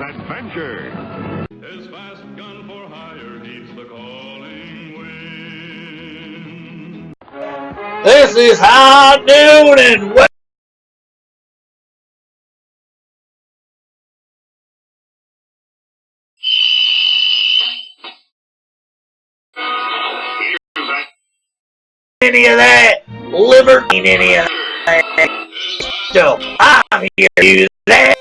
adventure. His fast gun for hire heeds the calling wind. This is High Noon and any of that liberty, any of that stuff. I'm here to use that.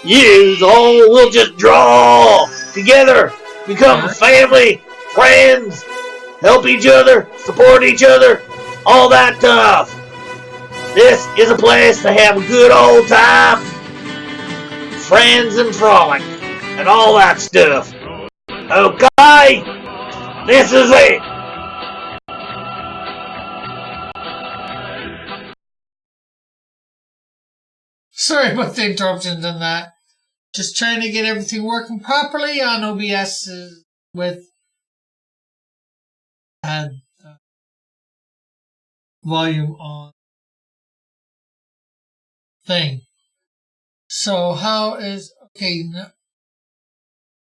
Use all. We'll just draw together, become family, friends, help each other, support each other, all that stuff. This is a place to have a good old time, friends and frolic, and all that stuff. Okay, this is it. Sorry about the interruptions on that. Just trying to get everything working properly on OBS with volume on thing. So how is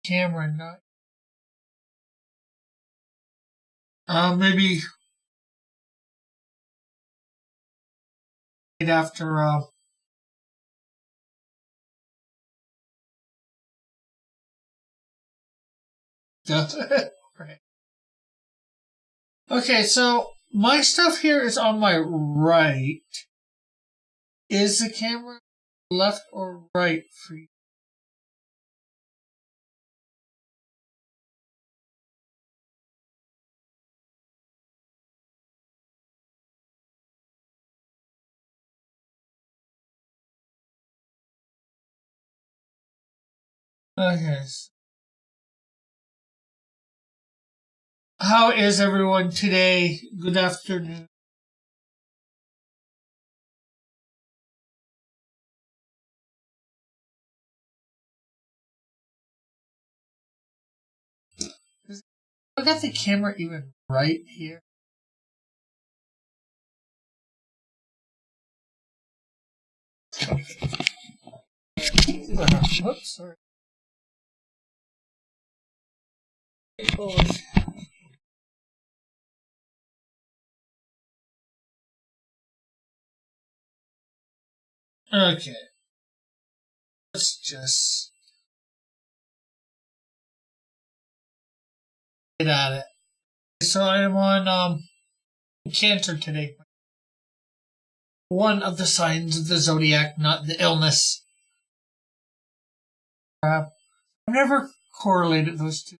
camera not maybe right after right. Okay, so my stuff here is on my right. Is the camera left or right for you? Okay. How is everyone today? Good afternoon. I got the camera even right here. Whoops, sorry. Okay. Let's just get at it. So I am on Cancer today. One of the signs of the zodiac, not the illness. I've never correlated those two.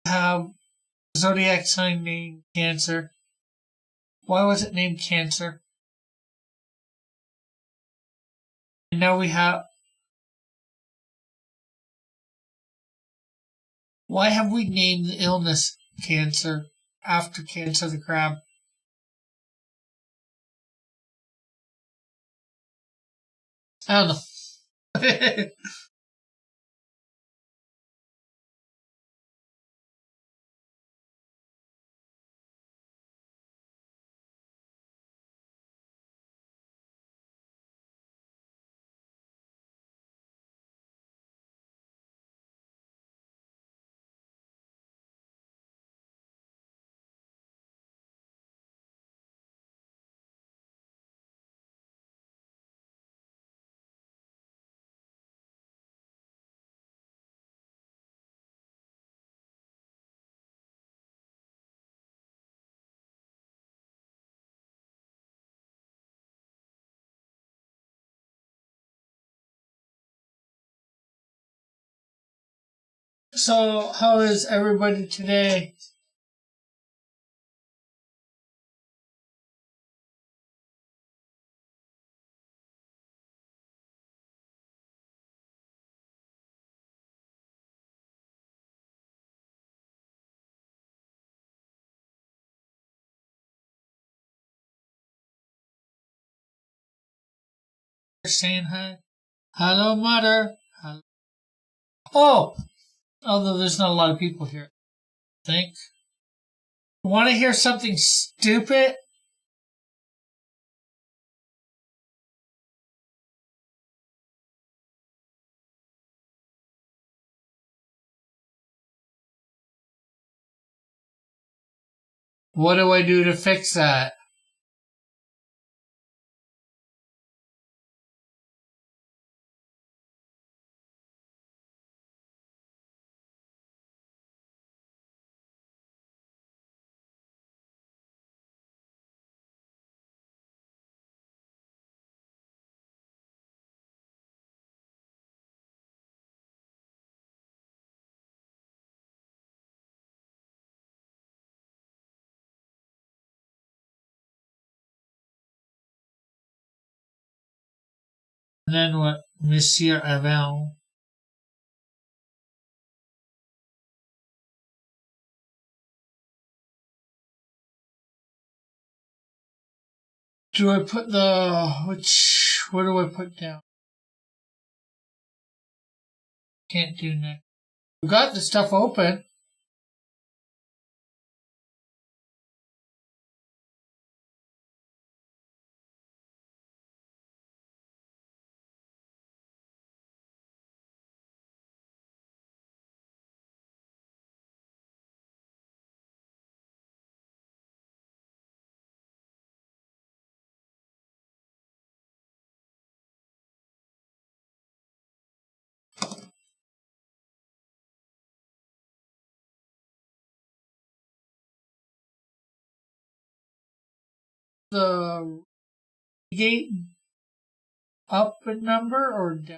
I have a zodiac sign named Cancer. Why was it named Cancer? And now we have. Why have we named the illness Cancer after Cancer the crab? I don't know. So, how is everybody today? Saying hi. Hello, mother. Hello. Oh, although there's not a lot of people here, I think. Want to hear something stupid? What do I do to fix that? And then what, Monsieur Avant? Do I put what do I put down? Can't do next. I've got the stuff open. The gate up a number or down?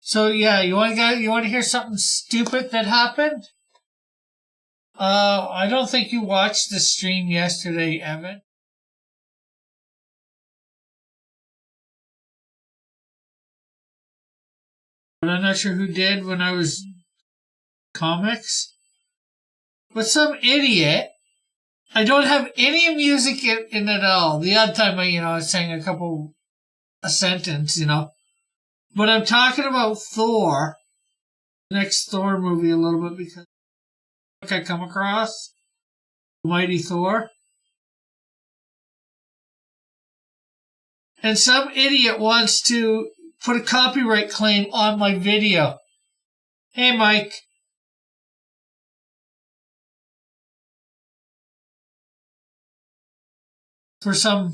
So yeah, you want to hear something stupid that happened? I don't think you watched the stream yesterday, Evan. But I'm not sure who did when I was comics. But some idiot. I don't have any music in it at all. The odd time I sang a sentence, But I'm talking about Thor, the next Thor movie a little bit because I come across Mighty Thor. And some idiot wants to put a copyright claim on my video. Hey, Mike. For some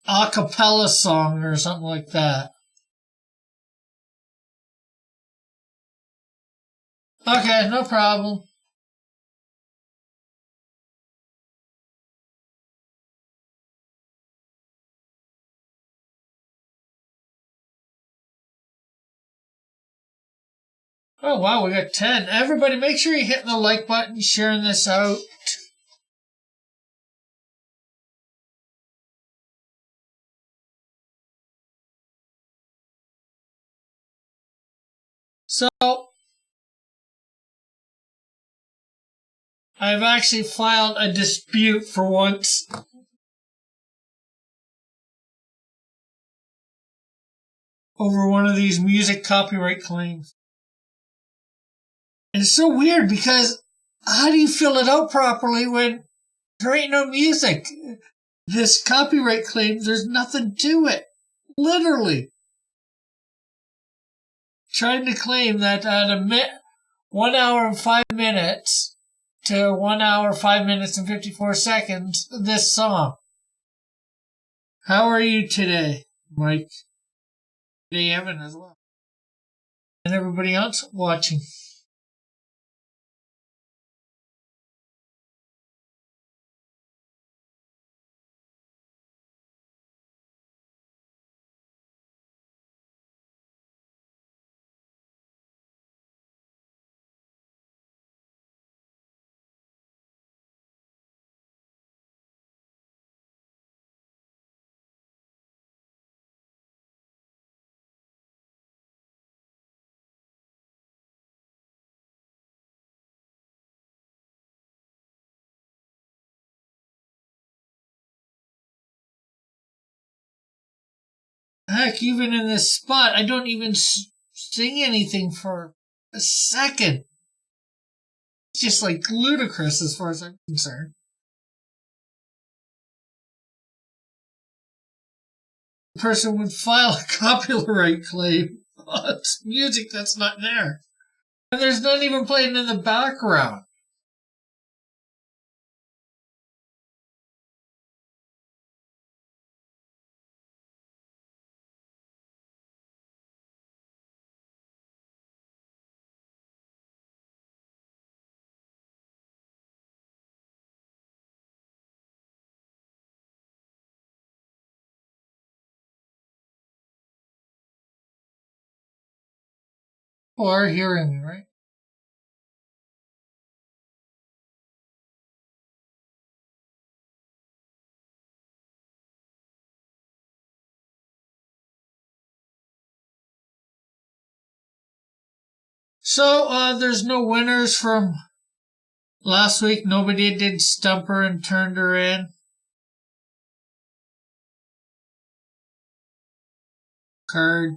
a cappella song or something like that. Okay, no problem. Oh, wow, we got 10. Everybody, make sure you're hitting the like button, sharing this out. So, I've actually filed a dispute for once. Over one of these music copyright claims. And it's so weird because how do you fill it out properly when there ain't no music? This copyright claim, there's nothing to it. Literally. Trying to claim that at 1 hour and 5 minutes to 1 hour, 5 minutes and 54 seconds, this song. How are you today, Mike? Today, Evan as well. And everybody else watching. Heck, even in this spot, I don't even sing anything for a second. It's just like ludicrous as far as I'm concerned. The person would file a copyright claim on music that's not there. And there's not even playing in the background. Or hearing me, right? So, there's no winners from last week. Nobody did stump her and turned her in. Card.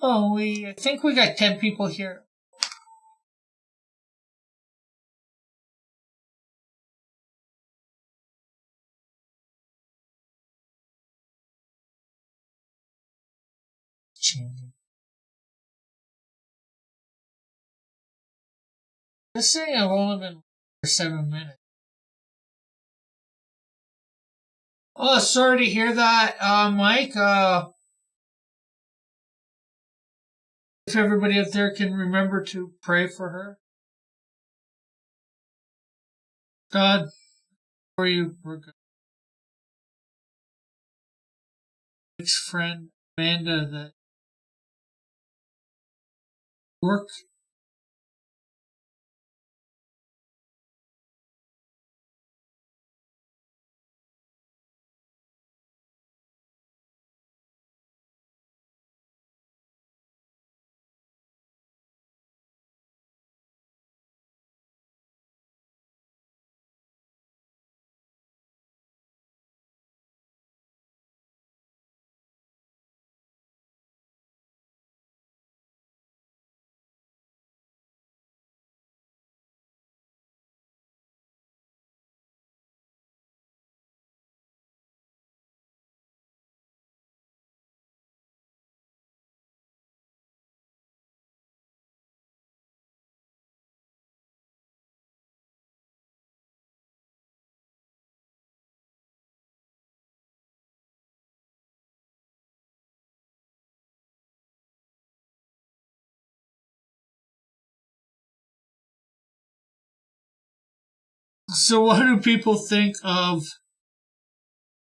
Oh, I think we got 10 people here. Changing. This thing I've only been for 7 minutes. Oh, sorry to hear that, Mike. If everybody out there can remember to pray for her. God, for you, we're good. Mike's friend, Amanda, that work. So, what do people think of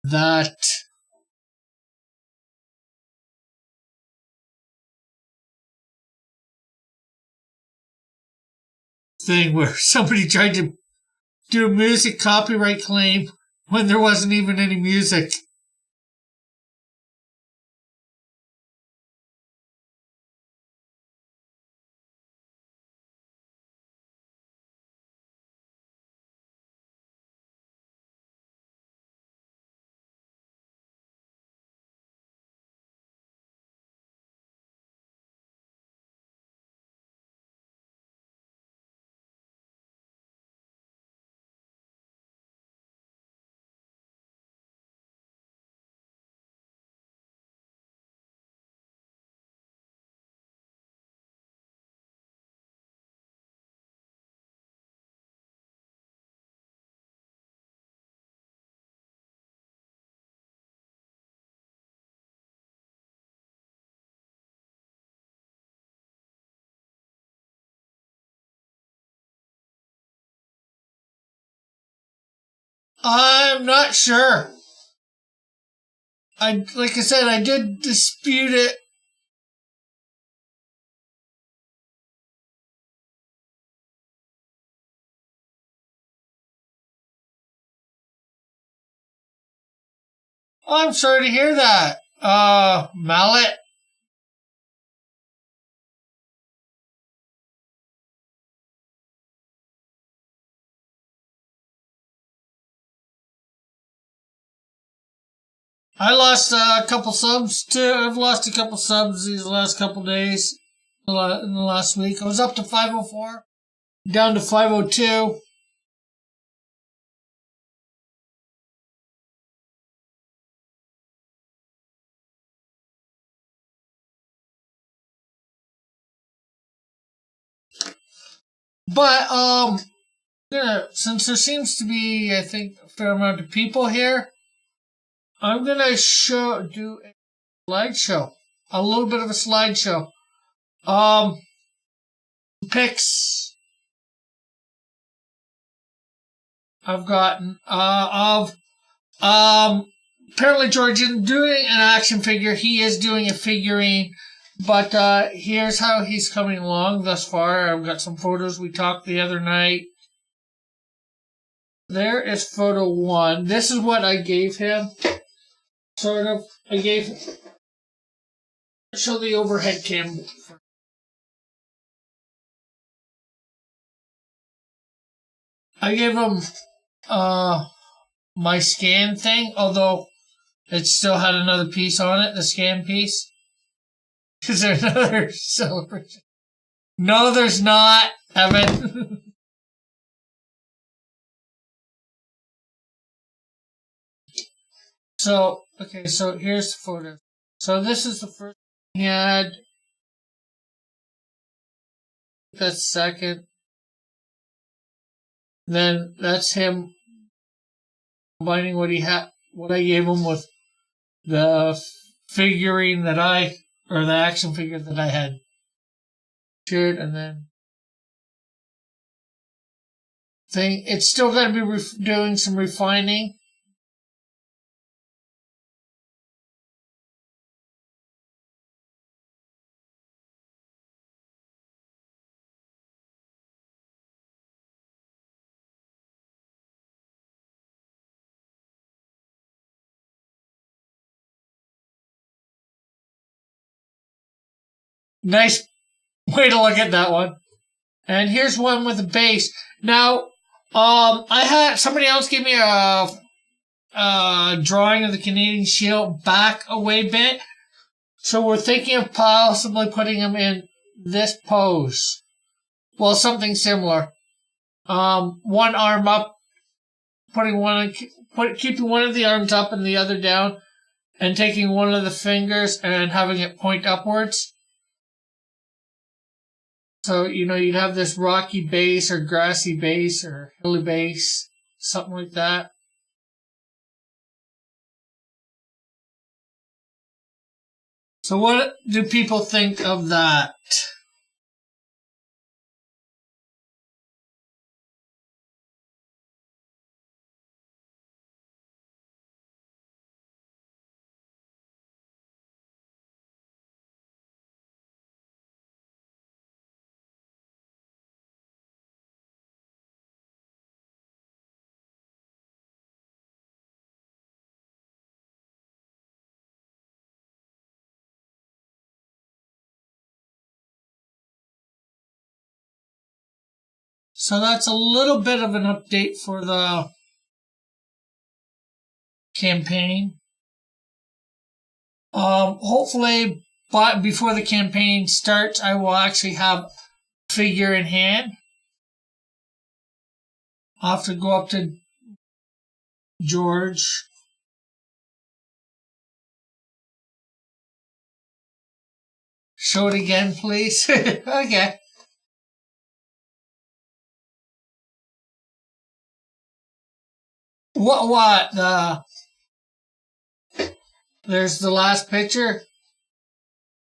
that thing where somebody tried to do a music copyright claim when there wasn't even any music? I'm not sure. Like I said, I did dispute it. I'm sorry to hear that, Mallet. I lost a couple subs too. I've lost a couple subs these last couple days. In the last week, I was up to 504, down to 502. But since there seems to be, I think, a fair amount of people here, I'm gonna do a slideshow, a little bit of a slideshow. Pics I've gotten of apparently George isn't doing an action figure. He is doing a figurine. But here's how he's coming along thus far. I've got some photos. We talked the other night. There is photo 1. This is what I gave him. Sort of. Show the overhead cam. I gave him my scan thing, although it still had another piece on it, the scan piece. Is there another celebration? No, there's not, Evan. So here's the photo. So this is the first he had. That's second. Then that's him combining what I gave him with the figurine or the action figure that I had shared, and then it's still going to be doing some refining. Nice way to look at that one. And here's one with a base. Now, I had somebody else give me a drawing of the Canadian Shield back a way bit. So we're thinking of possibly putting him in this pose. Well, something similar. One arm up, keeping one of the arms up and the other down, and taking one of the fingers and having it point upwards. So, you'd have this rocky base or grassy base or hilly base, something like that. So what do people think of that? So that's a little bit of an update for the campaign. Hopefully, before the campaign starts, I will actually have a figure in hand. I'll have to go up to George. Show it again, please. Okay. What? There's the last picture.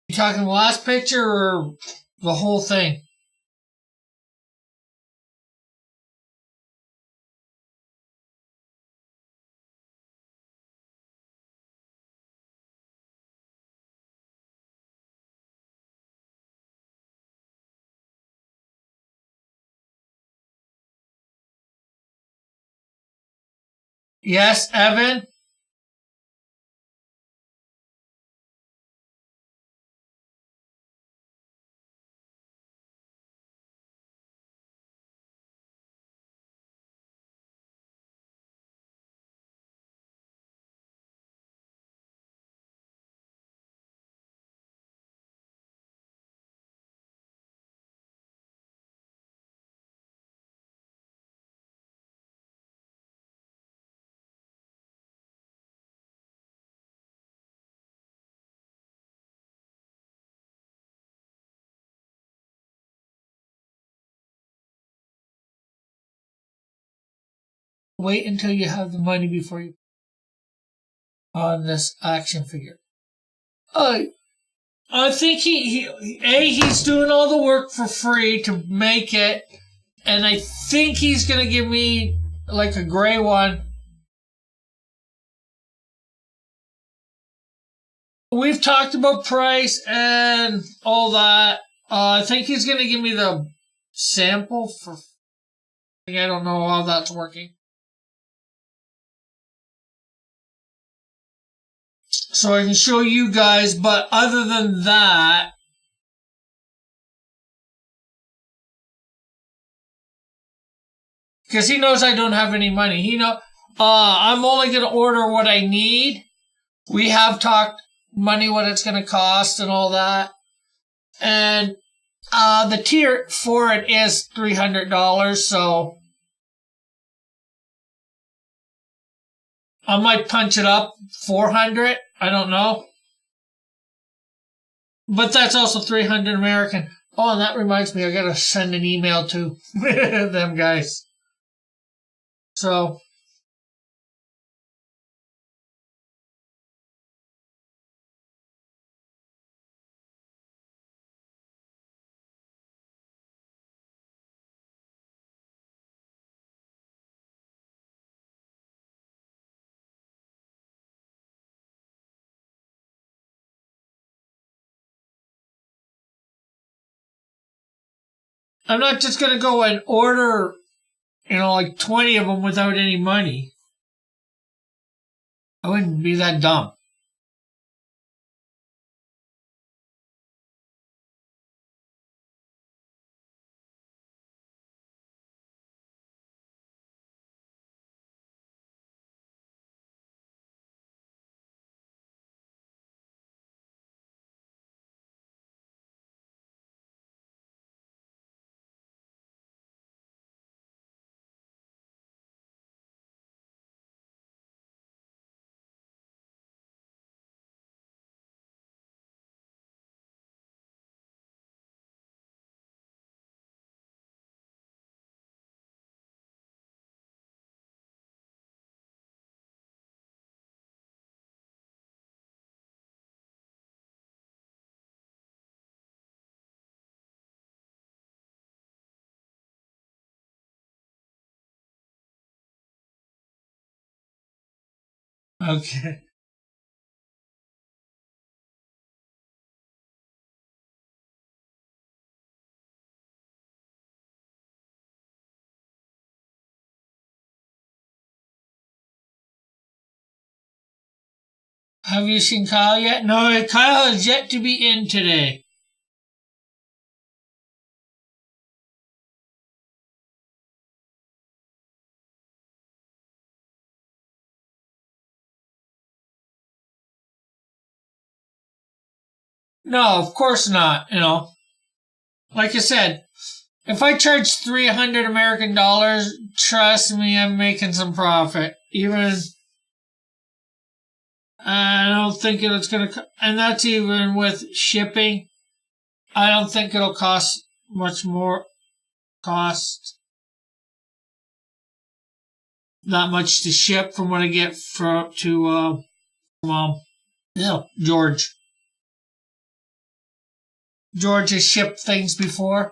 You talking the last picture or the whole thing? Yes, Evan? wait until you have the money before you on this action figure. I think he's doing all the work for free to make it, and I think he's gonna give me like a gray one. We've talked about price and all that. I think he's gonna give me the sample for. I don't know how that's working. So I can show you guys, but other than that, because he knows I don't have any money. I'm only going to order what I need. We have talked money, what it's going to cost and all that. And the tier for it is $300, so I might punch it up $400. I don't know. But that's also $300 American. Oh, and that reminds me, I got to send an email to them guys. So, I'm not just going to go and order, like 20 of them without any money. I wouldn't be that dumb. Okay. Have you seen Kyle yet? No, Kyle is yet to be in today. No, of course not. Like I said, if I charge $300 American, trust me, I'm making some profit. Even I don't think it's gonna, and that's even with shipping. I don't think it'll cost much more. Cost not much to ship from what I get to George. George has shipped things before.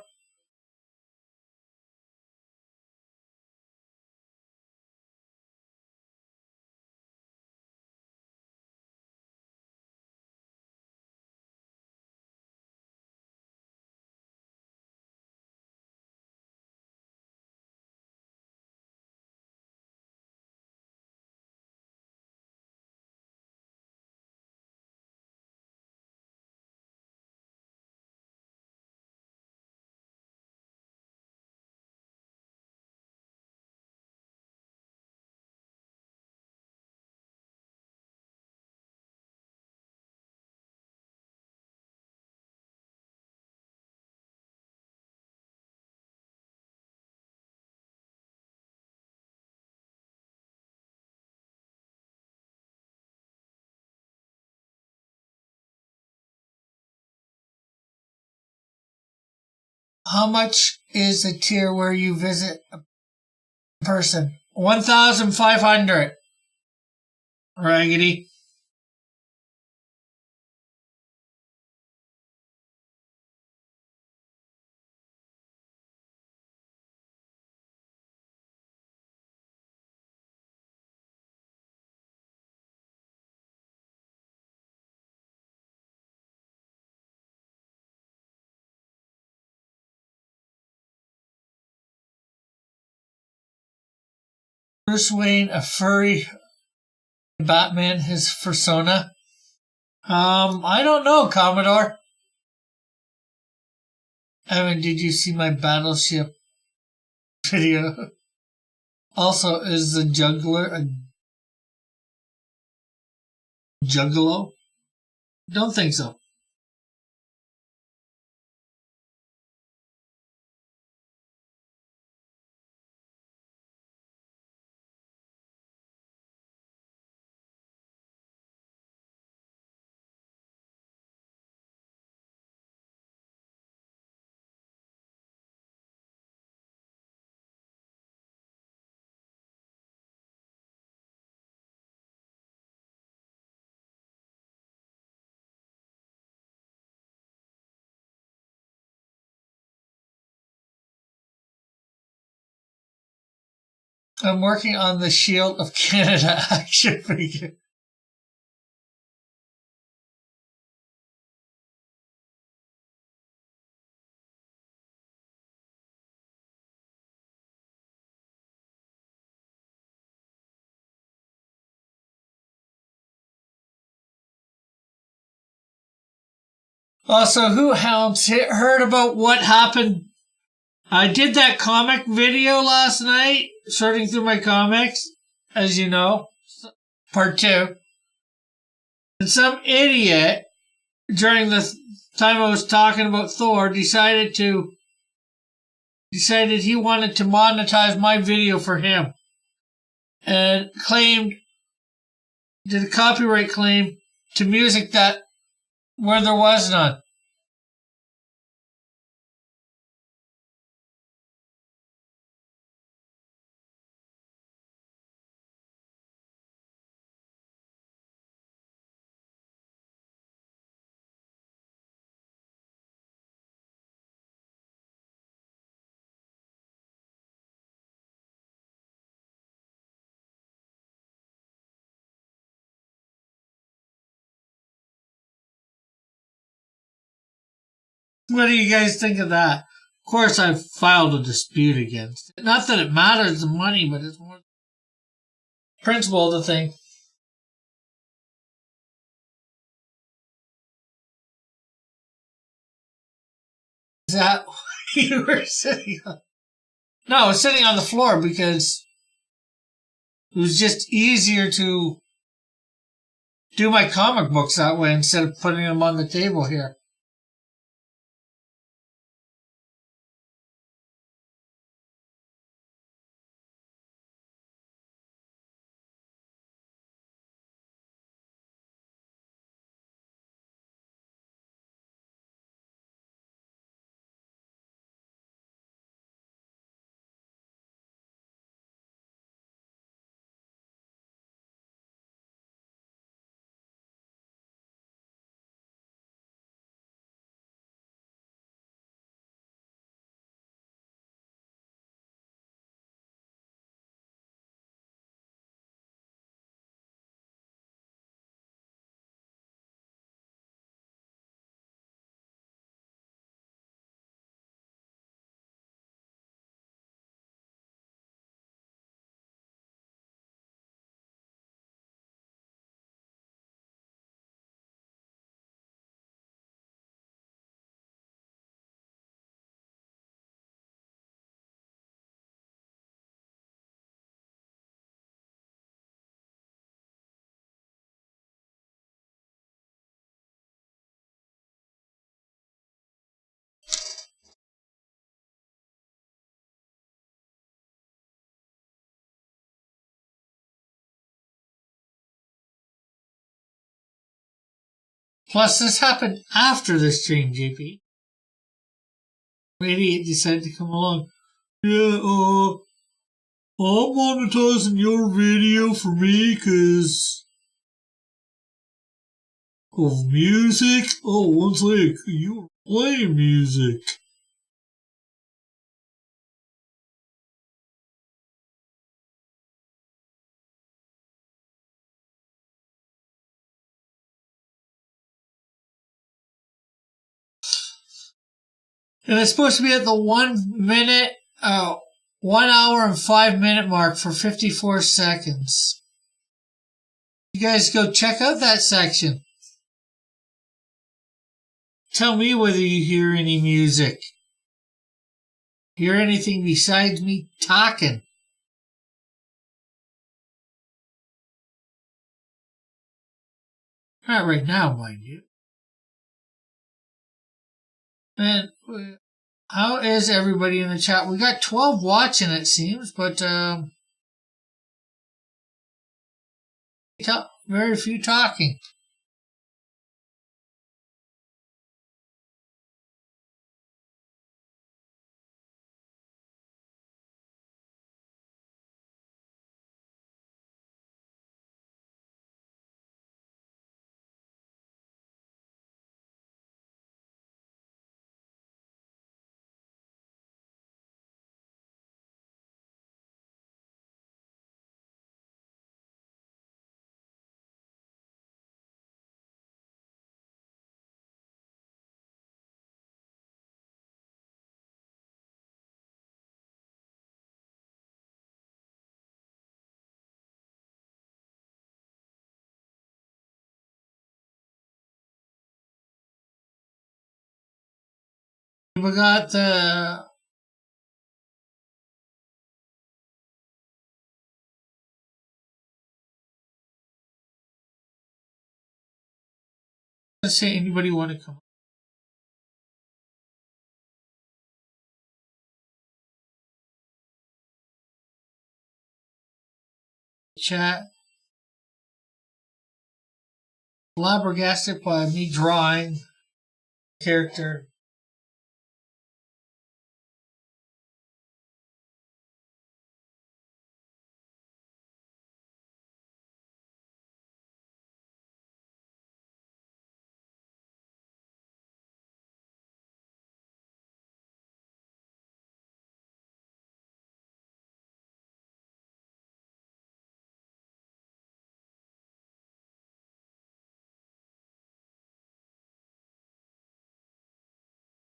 How much is a tier where you visit a person? 1,500. Raggedy. Bruce Wayne, a furry Batman, his persona. I don't know, Commodore. Evan, did you see my Battleship video? Also, is the juggler a juggalo? Don't think so. I'm working on the Shield of Canada action figure. Also, who hounds heard about what happened? I did that comic video last night, sorting through my comics, as you know, part 2. And some idiot, during the time I was talking about Thor, decided he wanted to monetize my video for him. And did a copyright claim to music that where there was none. What do you guys think of that? Of course, I've filed a dispute against it. Not that it matters the money, but it's more the principle of the thing. Is that what you were sitting on? No, I was sitting on the floor because it was just easier to do my comic books that way instead of putting them on the table here. Plus, this happened after this change, JP. Idiot decided to come along. Yeah, I'm monetizing your video for me because of music. Oh, one sec, you're playing music. And it's supposed to be at the 1 hour and 5 minute mark for 54 seconds. You guys go check out that section. Tell me whether you hear any music. Hear anything besides me talking. Not right now, mind you. And how is everybody in the chat? We got 12 watching, it seems, but very few talking. We got the let's say anybody want to come chat? Flabbergasted by me drawing character.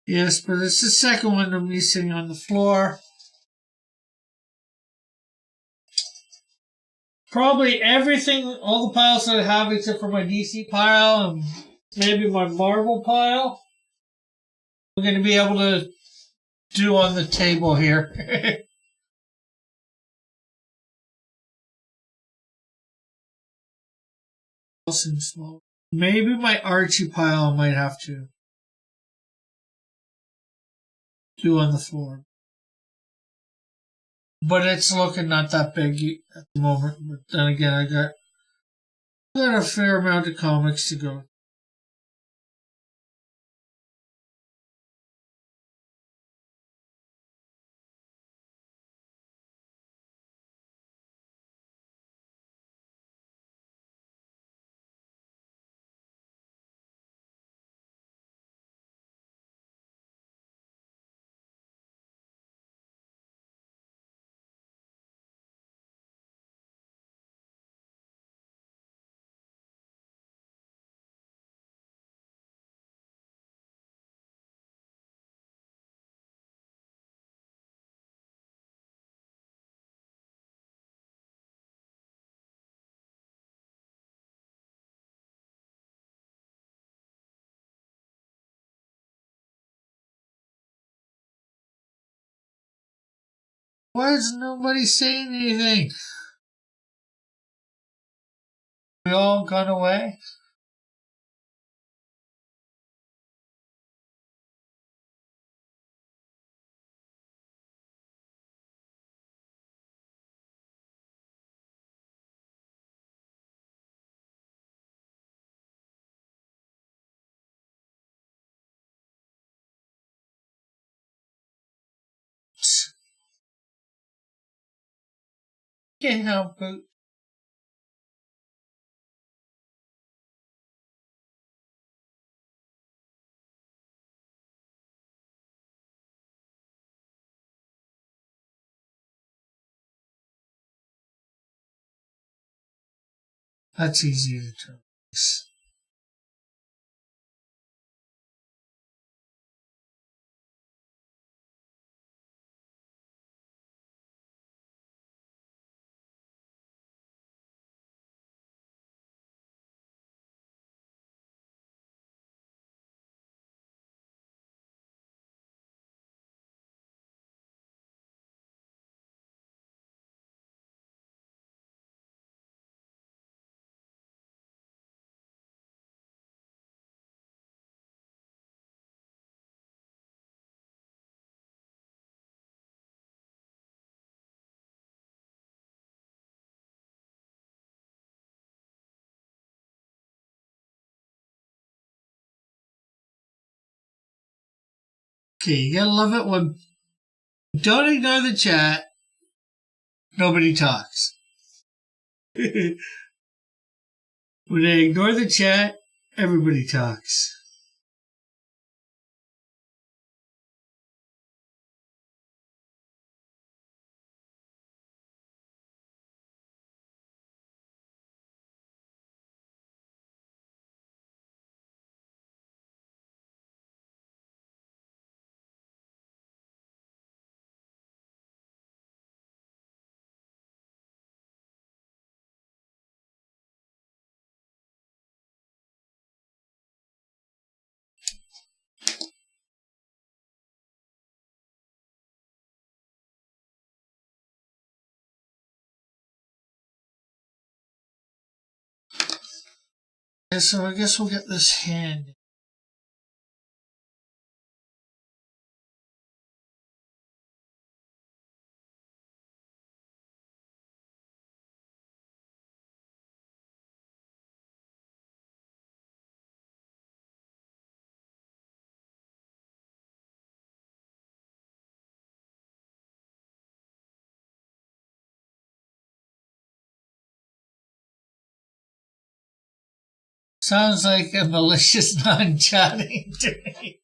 Yes, but it's the second one of me sitting on the floor. Probably everything, all the piles that I have except for my DC pile and maybe my Marvel pile, we're going to be able to do on the table here. Maybe my Archie pile I might have to do on the floor. But it's looking not that big at the moment. But then again, I got a fair amount of comics to go. Why is nobody saying anything? We all gone away? Can't help it. That's easy to trace. Okay, you gotta love it when don't ignore the chat. Nobody talks. When they ignore the chat, everybody talks. Yeah, so I guess we'll get this hand. Sounds like a malicious non-chatting to me.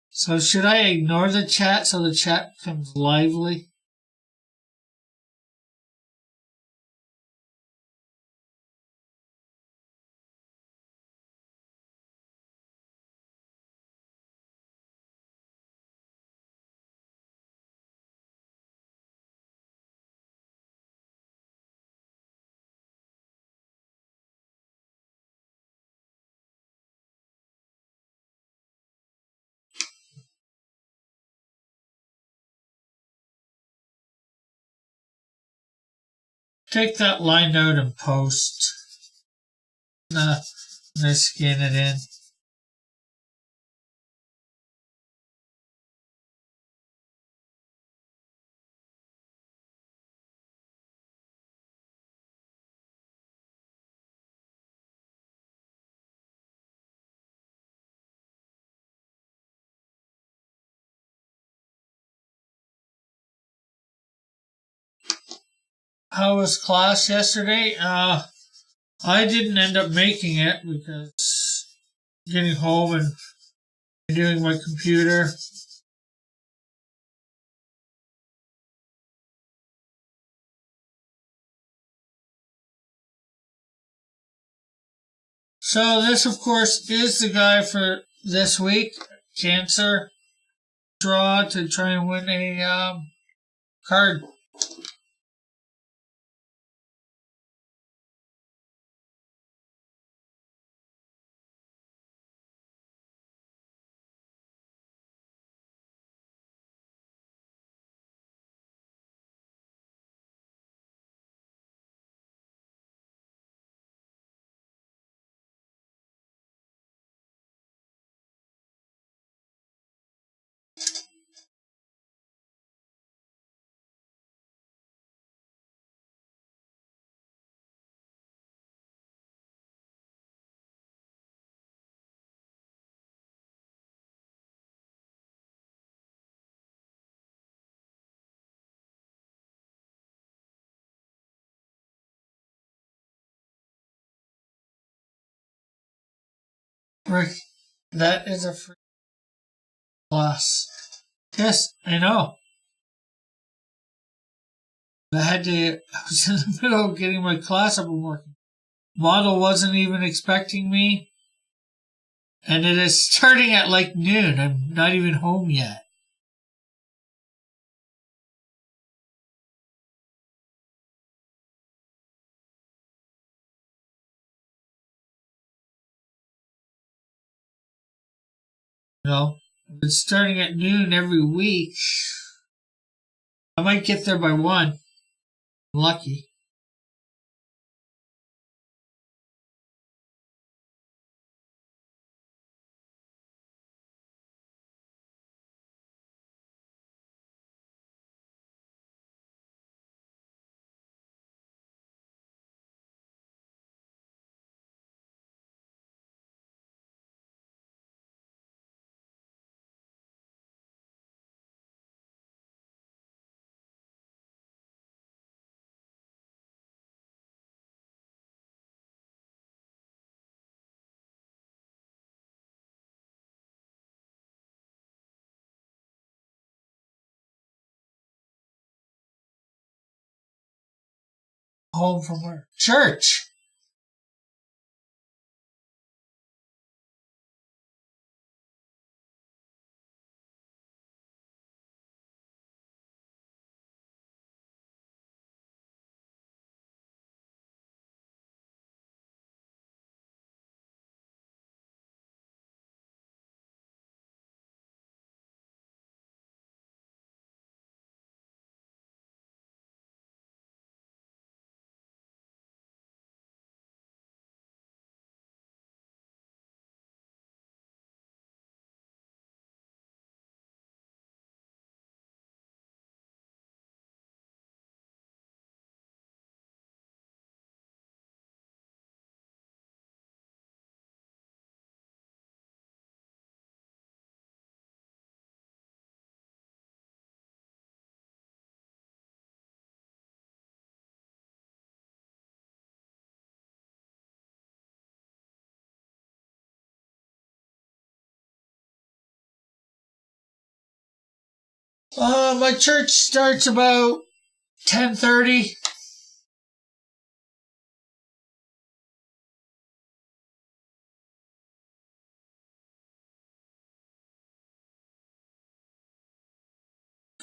So should I ignore the chat so the chat becomes lively? Take that line out and post. Let's scan it in. How was class yesterday? I didn't end up making it because getting home and doing my computer. So this, of course, is the guy for this week. Cancer draw to try and win a card. Rick, that is a free class. Yes, I know. I was in the middle of getting my class up and working. Model wasn't even expecting me. And it is starting at like noon. I'm not even home yet. It's starting at noon every week. I might get there by 1. Lucky. Home from work. Church. My church starts about 10:30.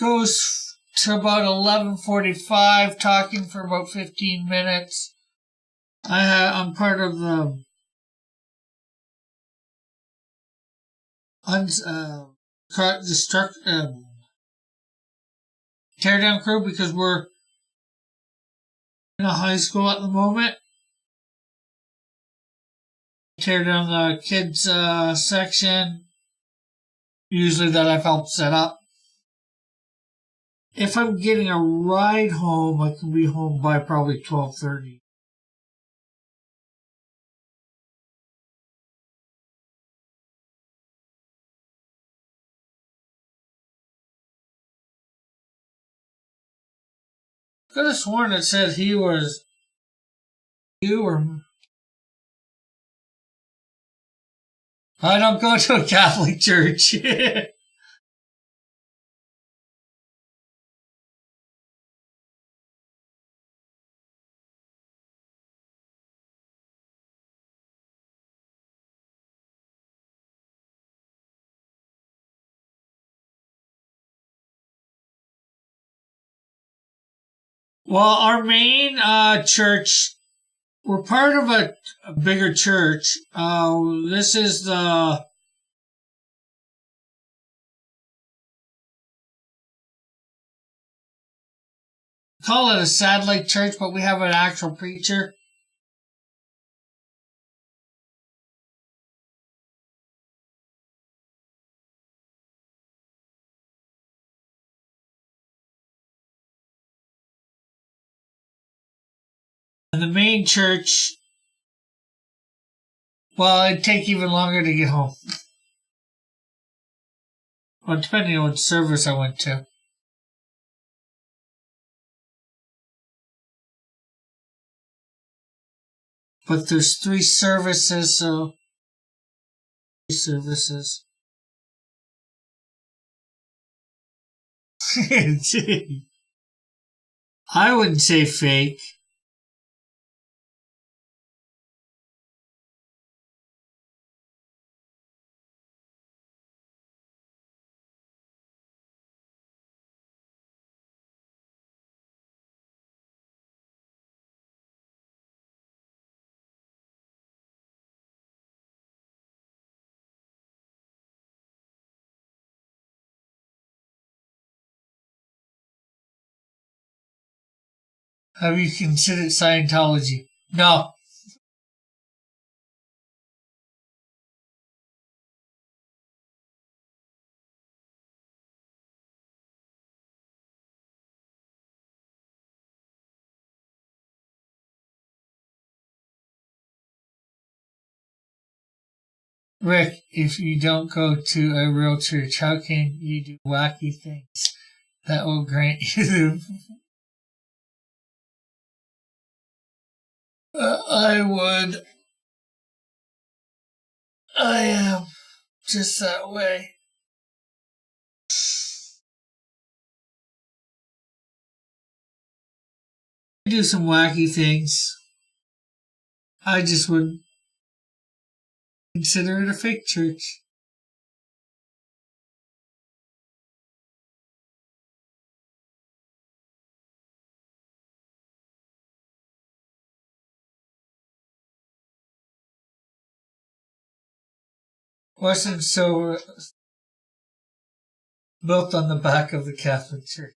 Goes to about 11:45, talking for about 15 minutes. I'm part of the tear down crew because we're in a high school at the moment. Tear down the kids section, usually that I've helped set up. If I'm getting a ride home, I can be home by probably 12:30. Could have sworn it said you were. I don't go to a Catholic church. Well, our main church, we're part of a bigger church. This is call it a satellite church, but we have an actual preacher. And the main church, well, it'd take even longer to get home. Well, depending on what service I went to. But there's 3 services, so services. I wouldn't say fake. Have you considered Scientology? No. Rick, if you don't go to a real church, how can you do wacky things that will grant you the... I would. I am just that way. I do some wacky things. I just would consider it a fake church. Wasn't so built on the back of the Catholic Church,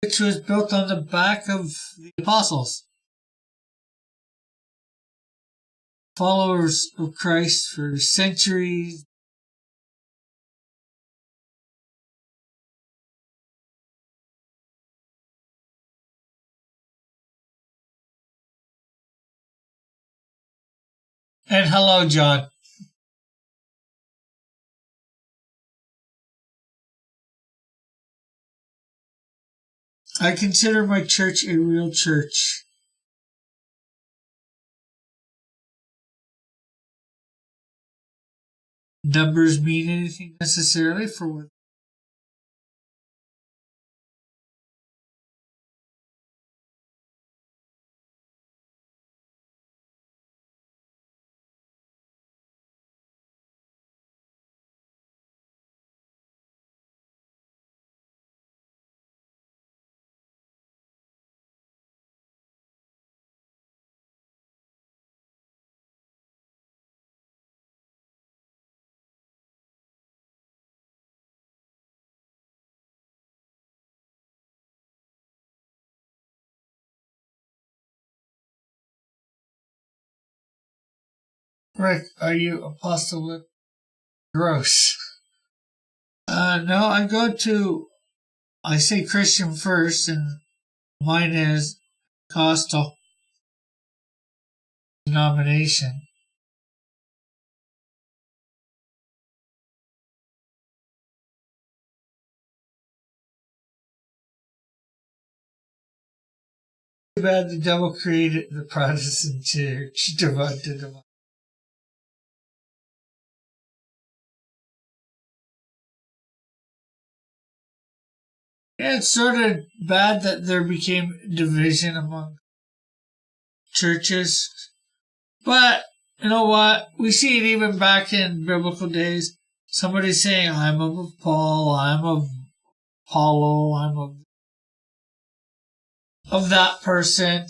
which was built on the back of the apostles, followers of Christ for centuries. And hello, John. I consider my church a real church. Numbers mean anything necessarily for what? Rick, are you apostolic? Gross. No, I say Christian first, and mine is Pentecostal denomination. Too bad the devil created the Protestant church. Yeah, it's sort of bad that there became division among churches. But, you know what? We see it even back in biblical days. Somebody saying, I'm of Paul, I'm of Apollo, I'm of that person.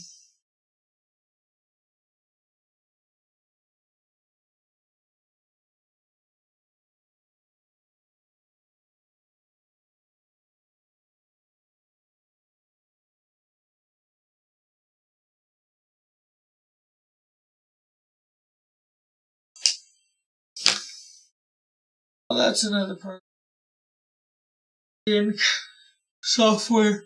Well, that's another part. In software.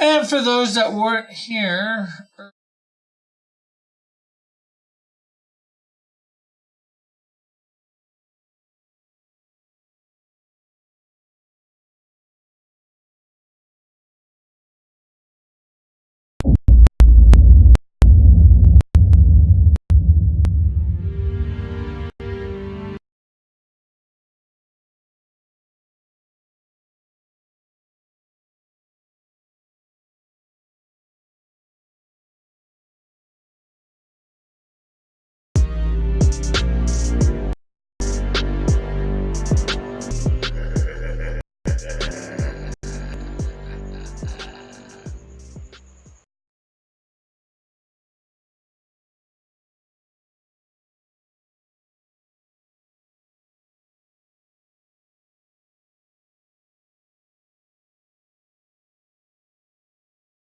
And for those that weren't here,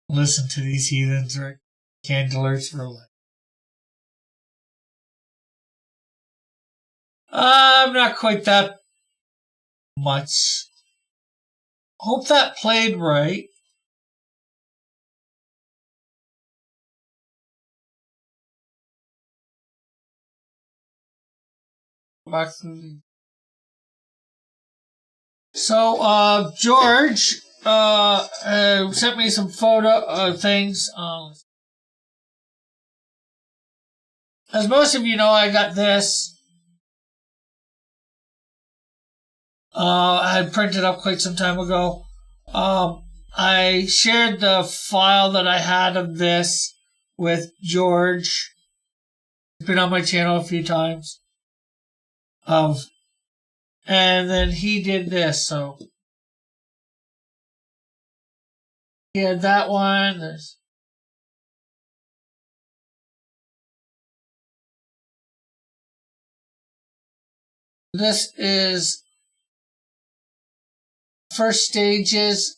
listen to these heathens, right? Candlers for life. I'm not quite that much. Hope that played right. Back to the... So, George sent me some photo things. As most of you know, I got this. I had printed up quite some time ago. I shared the file that I had of this with George. He's been on my channel a few times. And then he did this, so he had that one. This is first stages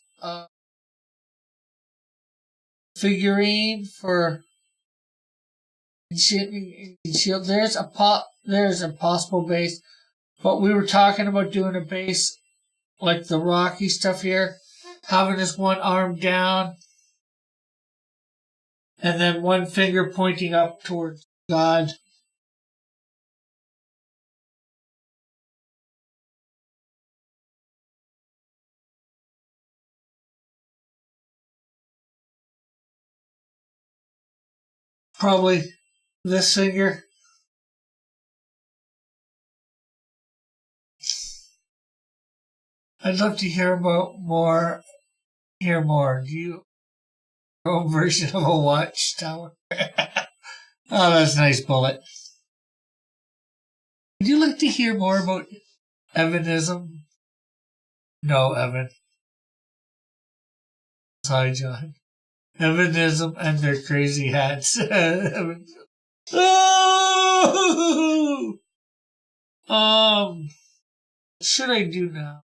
figurine for shield. There's a possible base, but we were talking about doing a base like the Rocky stuff here, having this one arm down and then one finger pointing up towards God. Probably this finger. I'd love to hear more. Hear more. Do you have your own version of a watchtower? Oh, that's a nice bullet. Would you like to hear more about Evanism? No, Evan. Hi, John. Evanism and their crazy hats. Oh! What should I do now?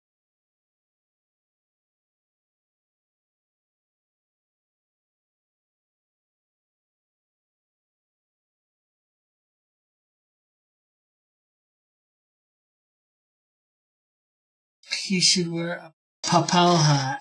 He should wear a papal hat.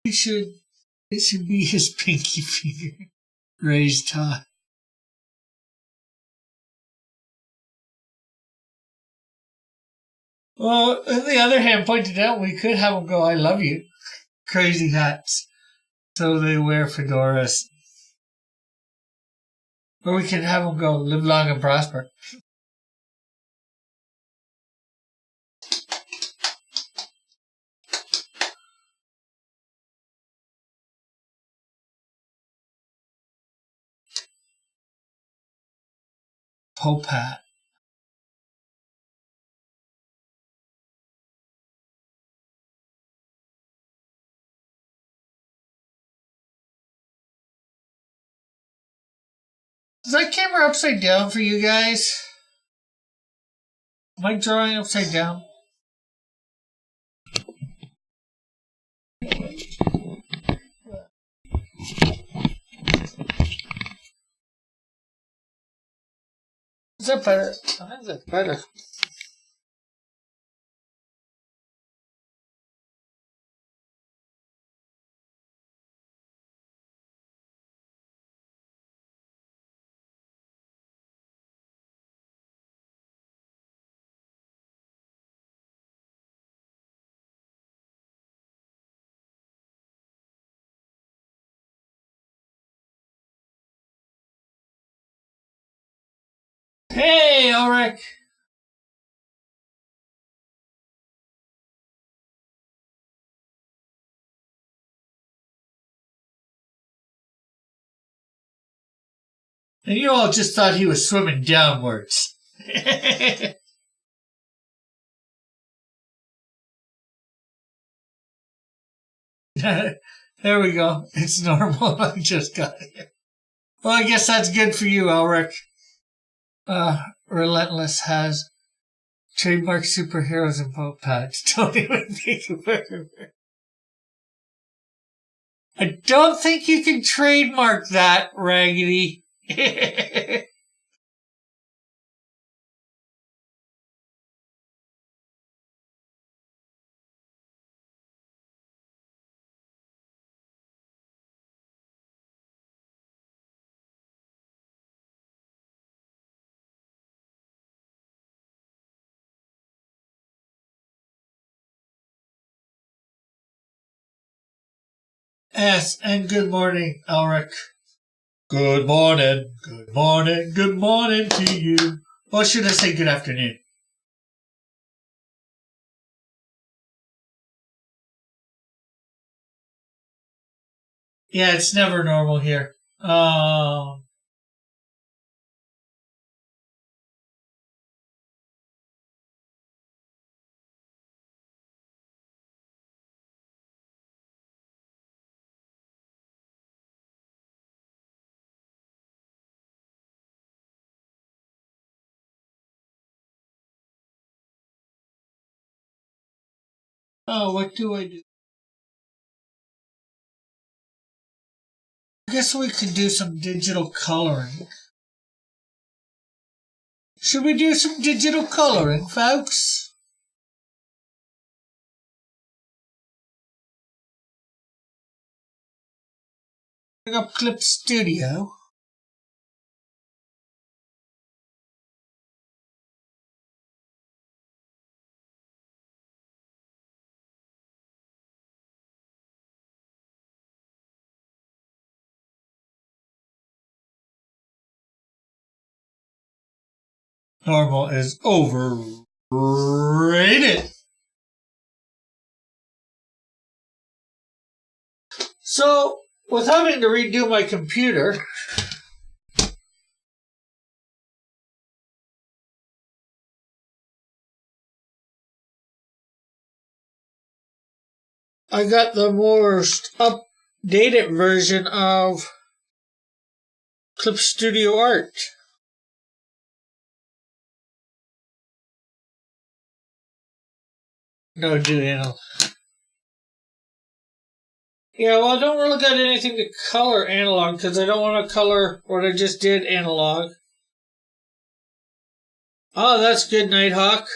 It should be his pinky finger raised high. Well, on the other hand, pointed out, we could have them go, I love you. Crazy hats. So they wear fedoras. Or we can have them go, live long and prosper. Pope hat. Is that camera upside down for you guys? Am I drawing upside down? Is that better? I think that's better. Hey, Ulrich! And you all just thought he was swimming downwards. There we go. It's normal. I just got it. Well, I guess that's good for you, Ulrich. Relentless has trademark superheroes and boat pads. Don't even think about it. I don't think you can trademark that, Raggedy. Yes, and good morning, Ulrich. Good morning, good morning, good morning to you. Or should I say good afternoon? Yeah, it's never normal here. What do I do? I guess we could do some digital coloring. Should we do some digital coloring, folks? Bring up Clip Studio. Normal is overrated. So, with having to redo my computer, I got the most updated version of Clip Studio Art. No, do analog. Yeah, well, I don't really got anything to color analog because I don't want to color what I just did analog. Oh, that's good, Nighthawk.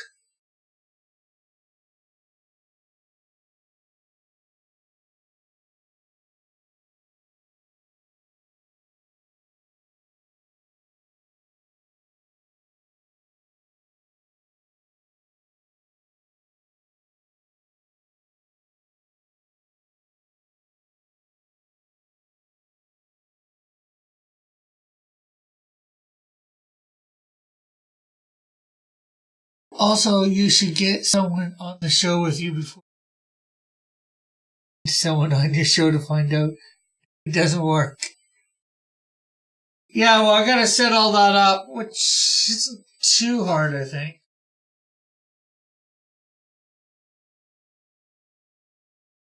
Also, you should get someone on the show with you before someone on your show to find out it doesn't work. Yeah, well, I gotta set all that up, which isn't too hard, I think.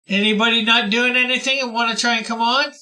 Anybody not doing anything and want to try and come on?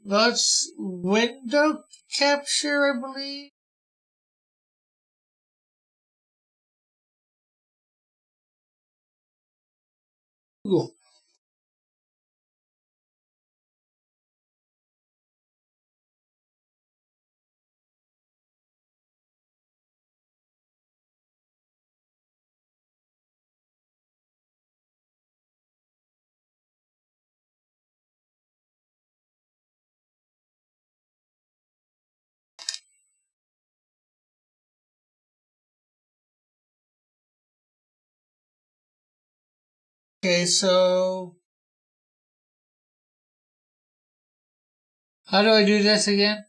That's window capture, I believe. Google. Okay, so how do I do this again?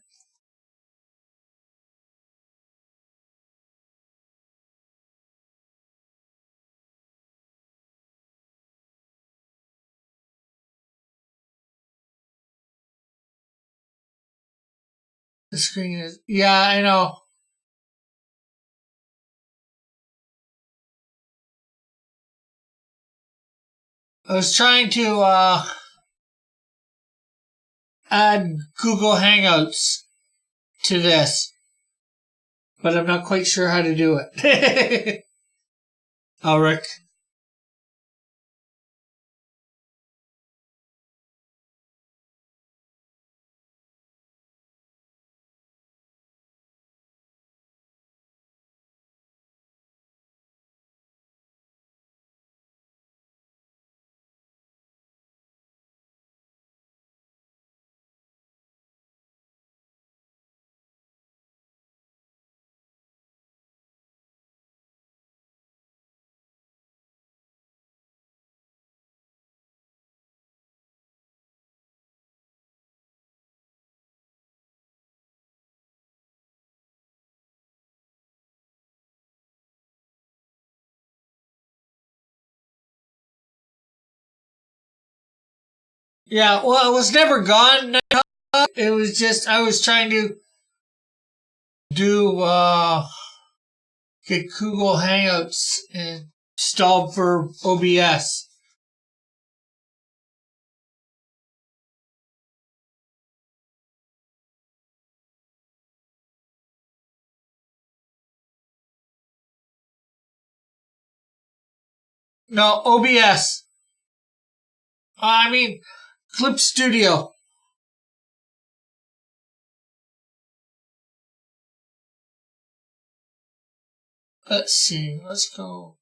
The screen is, yeah, I know. I was trying to add Google Hangouts to this, but I'm not quite sure how to do it. Rick. Yeah, well, it was never gone. It was just, I was trying to do, get Google Hangouts installed for OBS. No, OBS. I mean, Clip Studio. Let's see. Let's go.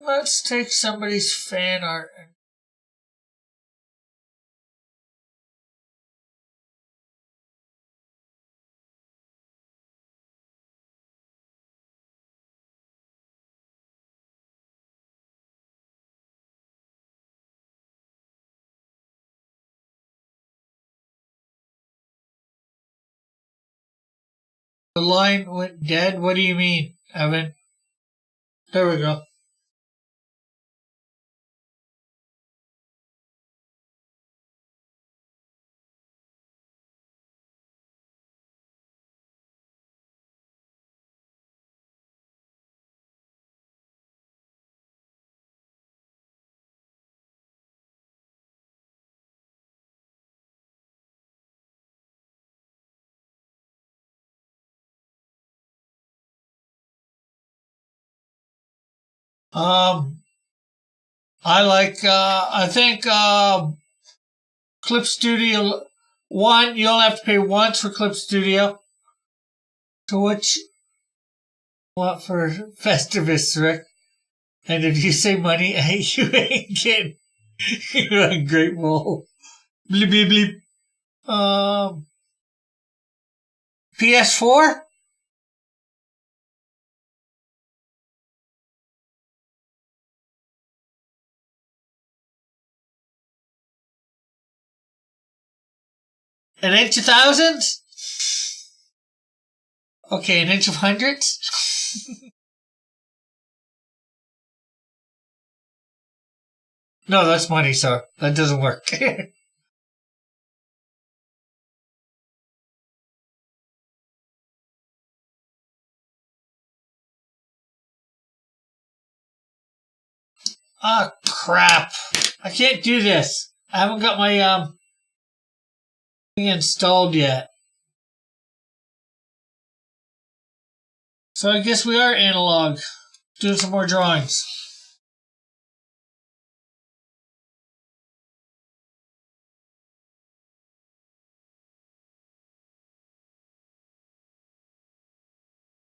Let's take somebody's fan art. The line went dead. What do you mean, Evan? There we go. I think, Clip Studio, one, you'll have to pay once for Clip Studio. To which, what for Festivus, Rick? And if you say money, you ain't getting, you're ungrateful. Bleep, bleep, bleep. PS4? An inch of thousands? Okay, an inch of hundreds? No, that's money, sir. That doesn't work. Ah, crap. I can't do this. I haven't got my thing installed yet. So I guess we are analog. Doing some more drawings.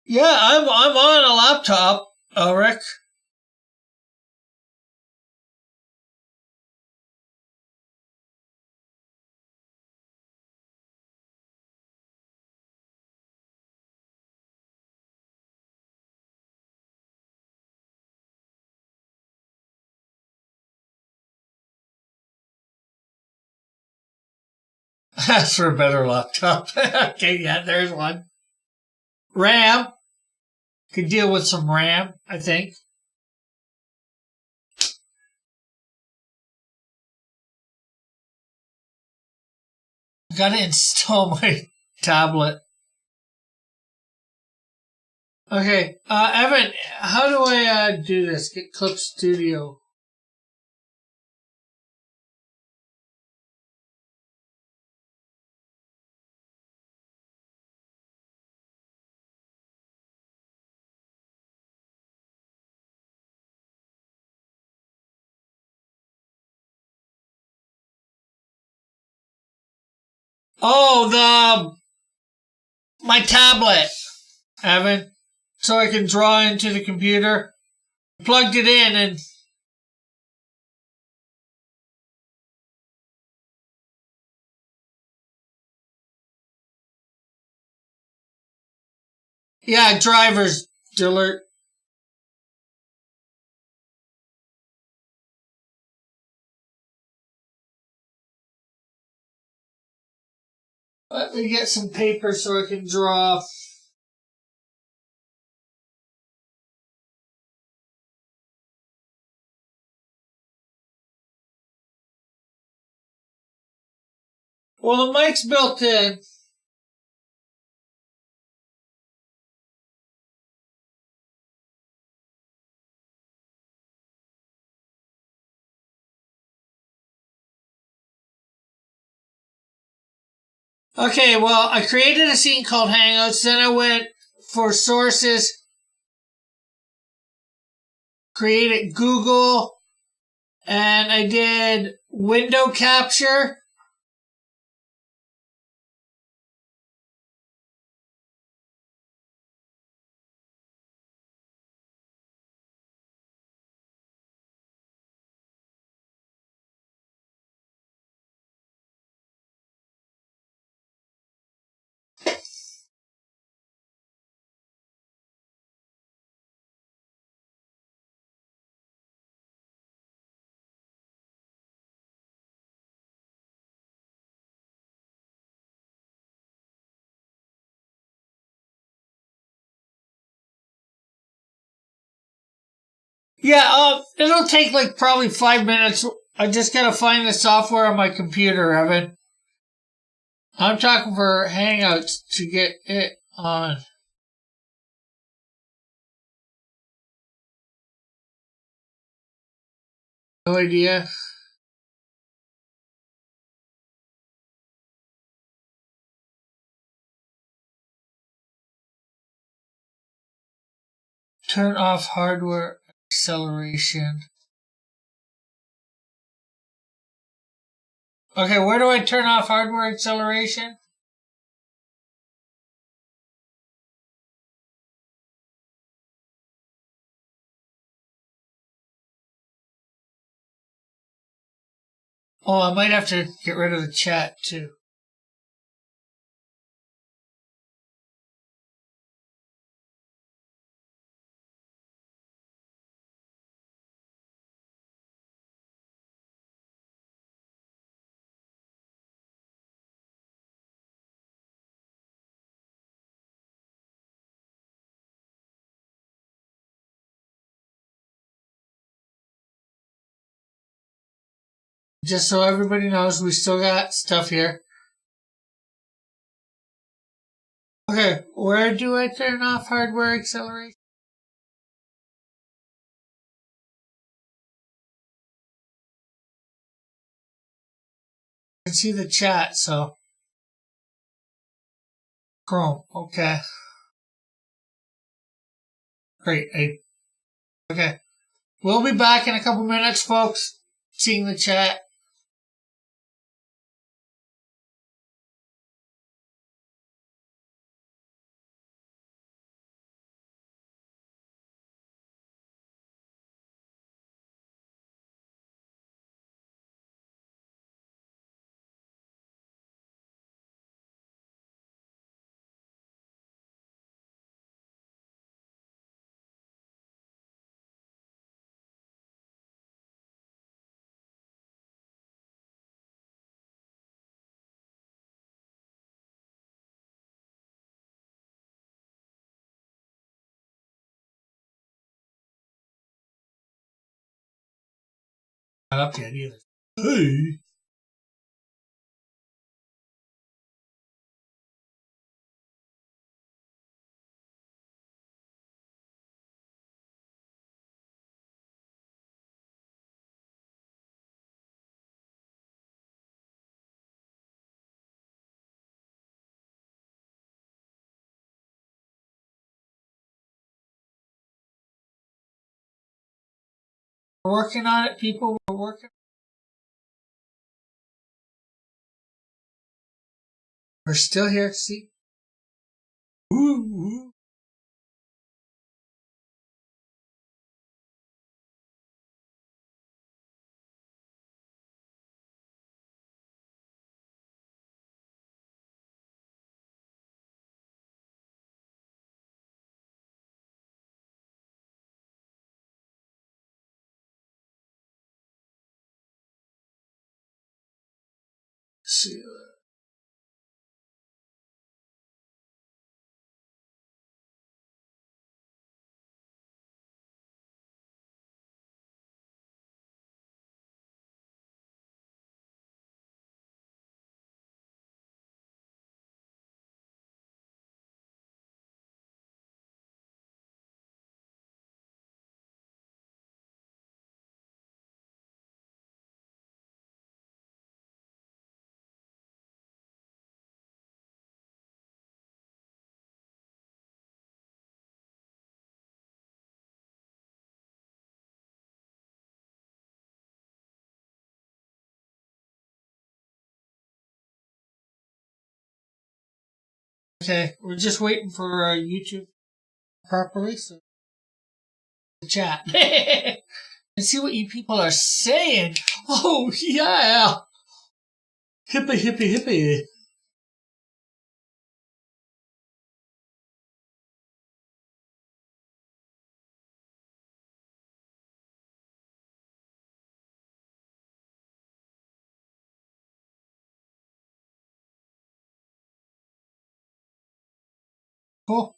Yeah, I'm on a laptop, Rick. That's for a better laptop. Okay, yeah, there's one. RAM. Could deal with some RAM, I think. Gotta install my tablet. Okay, Evan, how do I do this? Get Clip Studio. Oh, my tablet, Evan, so I can draw into the computer. Plugged it in and yeah, drivers alert. Let me get some paper so I can draw. Well, the mic's built in. Okay, well, I created a scene called Hangouts, then I went for sources, created Google, and I did window capture. Yeah, it'll take like probably 5 minutes. I just gotta find the software on my computer, Evan. I'm talking for Hangouts to get it on. No idea. Turn off hardware acceleration. Okay, where do I turn off hardware acceleration? Oh, I might have to get rid of the chat too. Just so everybody knows, we still got stuff here. Okay, where do I turn off hardware acceleration? can see the chat, so. Chrome, okay. Great. Okay. We'll be back in a couple minutes, folks. Seeing the chat. Not up yet either. Hey. We're working on it, people. We're working. We're still here. See? Ooh. See. Okay, we're just waiting for YouTube properly, so the chat and see what you people are saying. Oh yeah, hippie, hippie, hippie. Cool.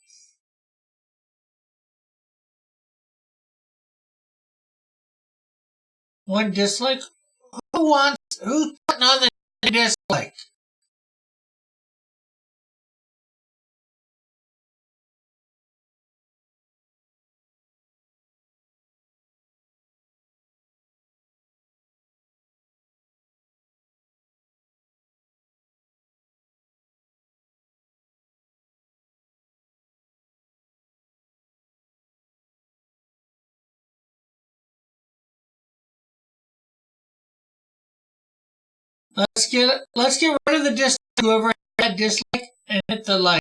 One dislike. Who's putting on the dislike? Let's get rid of the dislike. Whoever had dislike and hit the like.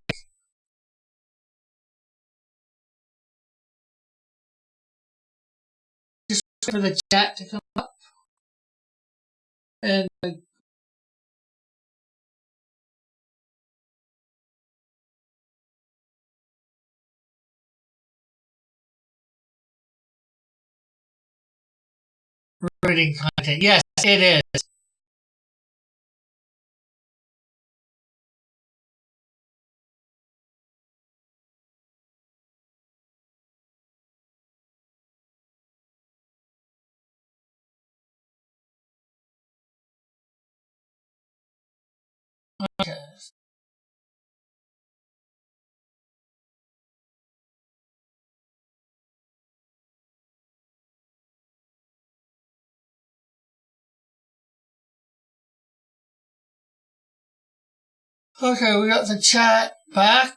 Just wait for the chat to come up and reading content. Yes, it is. Okay. Okay, we got the chat back.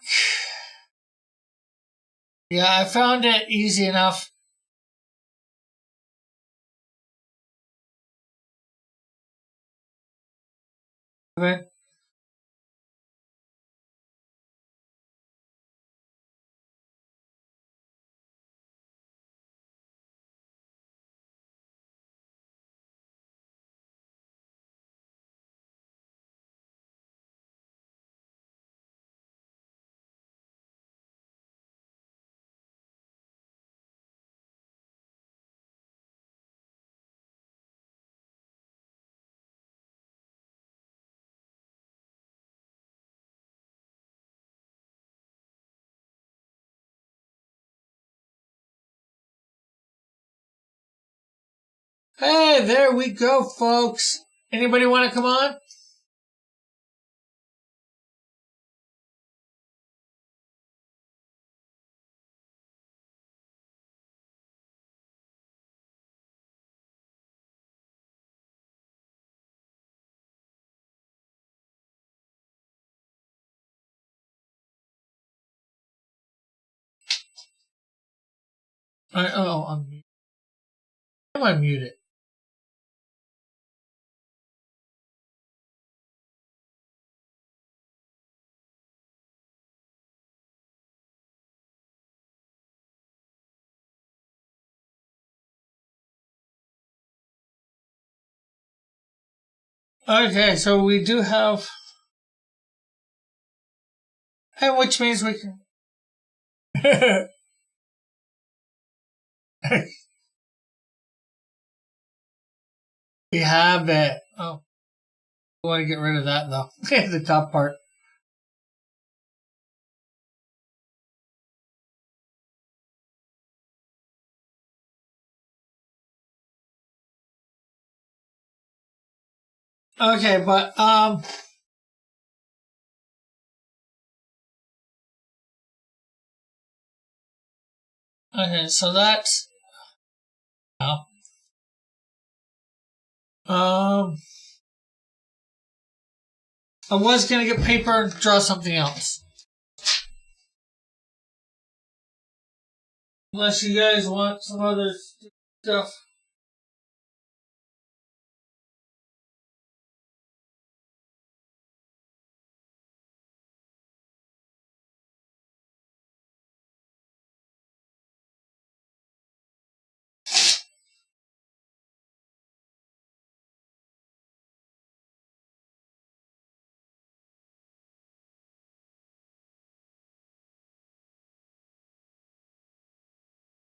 Yeah, I found it easy enough. Hey, there we go, folks. Anybody want to come on? I'm muted. Am I muted? Okay, so we do have, and which means we can. We have it. Oh, I want to get rid of that though. The top part. Okay, but okay, so that's um. I was gonna get paper and draw something else. Unless you guys want some other stuff.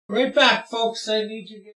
Right back, folks. I need to get.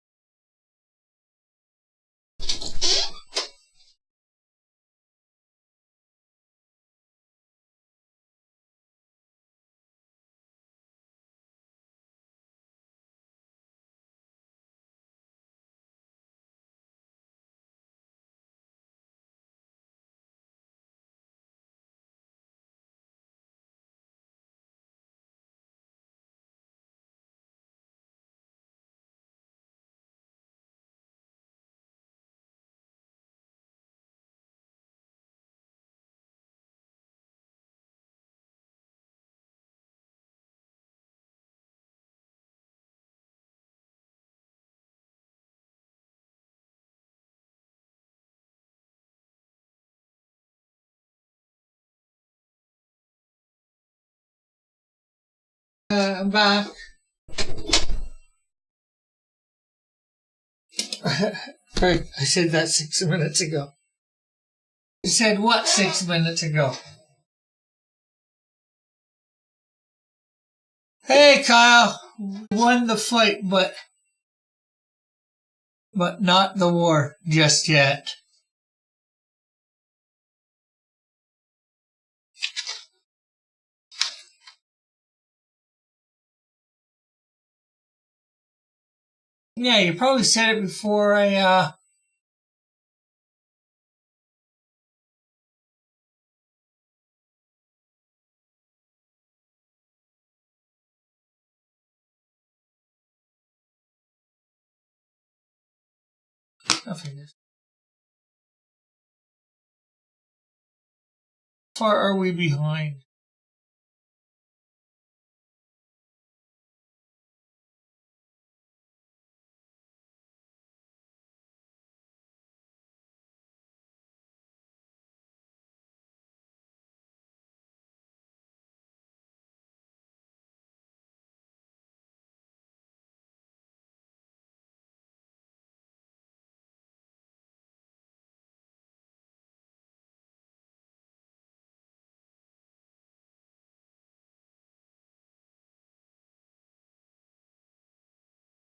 I'm back. Right, I said that 6 minutes ago. You said what 6 minutes ago? Hey, Kyle. We won the fight, but not the war just yet. Yeah, you probably said it before I nothing. far are we behind?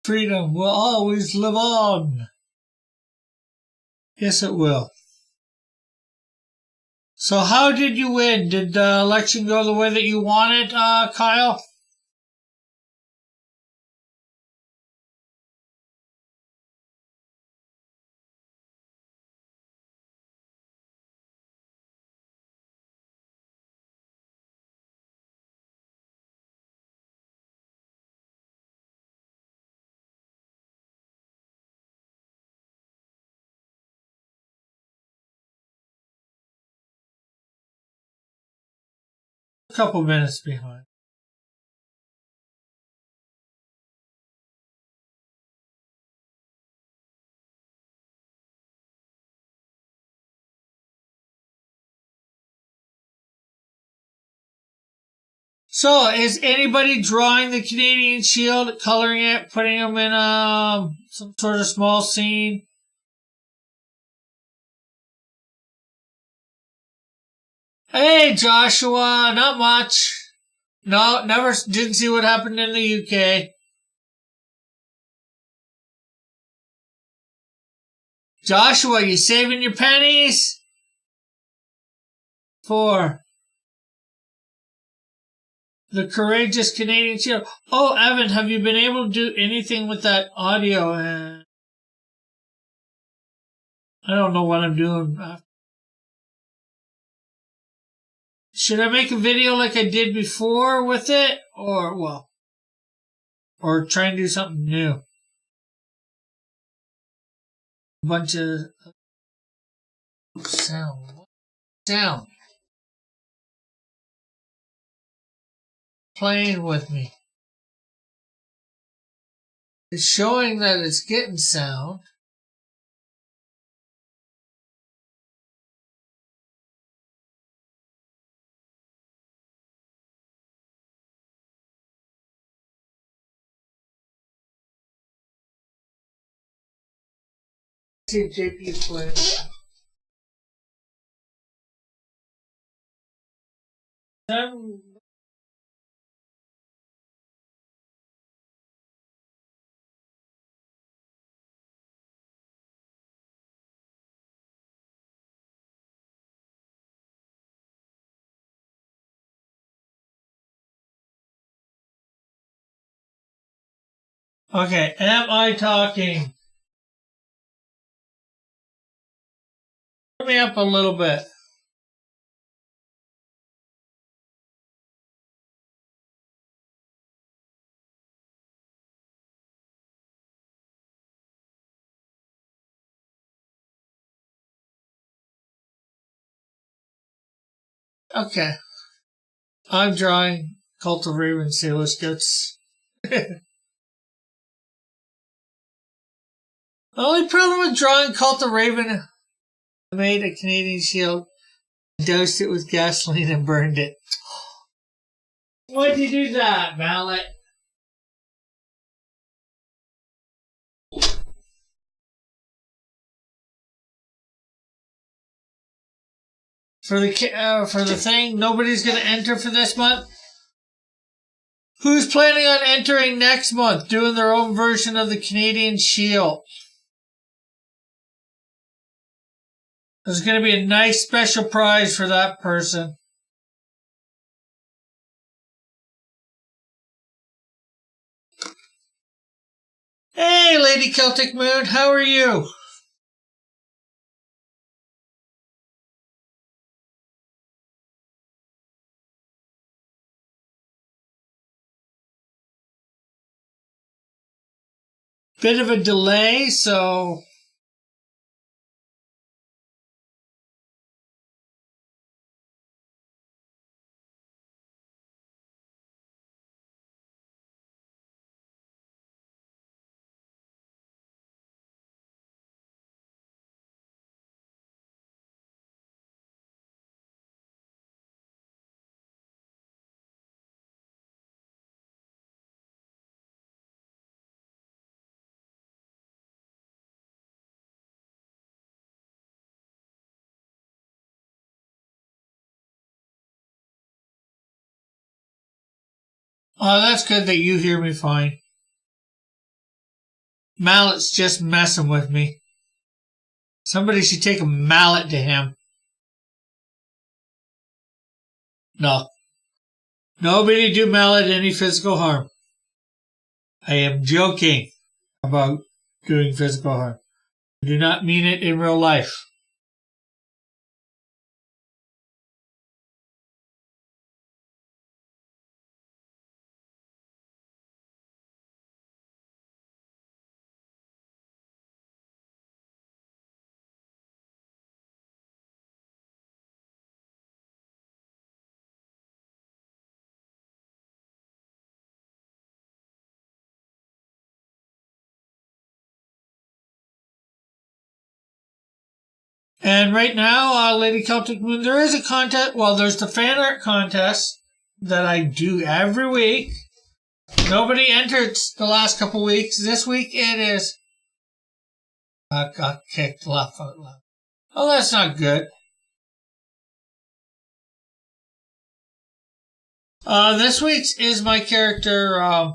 Freedom will always live on. Yes, it will. So how did you win? Did the election go the way that you wanted, Kyle? A couple minutes behind. So, is anybody drawing the Canadian Shield, coloring it, putting them in some sort of small scene? Hey, Joshua, not much. No, never didn't see what happened in the UK. Joshua, you saving your pennies? For the courageous Canadian Shield. Oh, Evan, have you been able to do anything with that audio? I don't know what I'm doing. Should I make a video like I did before with it? Or try and do something new? A bunch of sound playing with me. It's showing that it's getting sound. See JP playing. Okay, am I talking? Turn me up a little bit. Okay. I'm drawing Cult of Raven Sailor Scouts. The only problem with drawing Cult of Raven, I made a Canadian Shield, doused it with gasoline and burned it. Why'd you do that, Mallet? For the thing, nobody's gonna enter for this month. Who's planning on entering next month, doing their own version of the Canadian Shield? There's gonna be a nice special prize for that person. Hey, Lady Celtic Moon, how are you? Bit of a delay, so Oh, that's good that you hear me fine. Mallet's just messing with me. Somebody should take a mallet to him. No. Nobody do Mallet any physical harm. I am joking about doing physical harm. I do not mean it in real life. And right now, Lady Celtic Moon, there is a contest. Well, there's the fan art contest that I do every week. Nobody entered the last couple weeks. This week it is. I got kicked laugh out loud. Oh, that's not good. This week's is my character,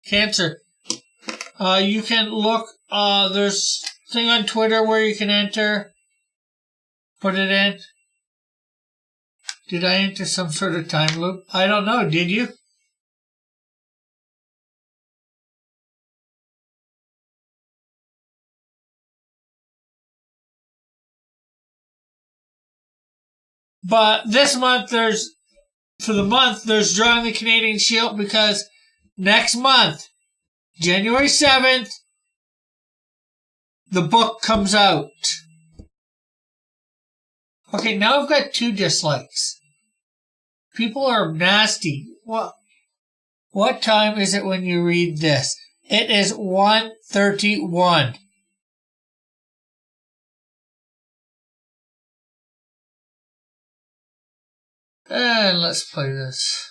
Cancer. You can look, there's a thing on Twitter where you can enter. Put it in. Did I enter some sort of time loop? I don't know. Did you? But this month there's drawing the Canadian Shield because next month, January 7th, the book comes out. Okay, now I've got 2 dislikes. People are nasty. What time is it when you read this? It is 1:31. And let's play this.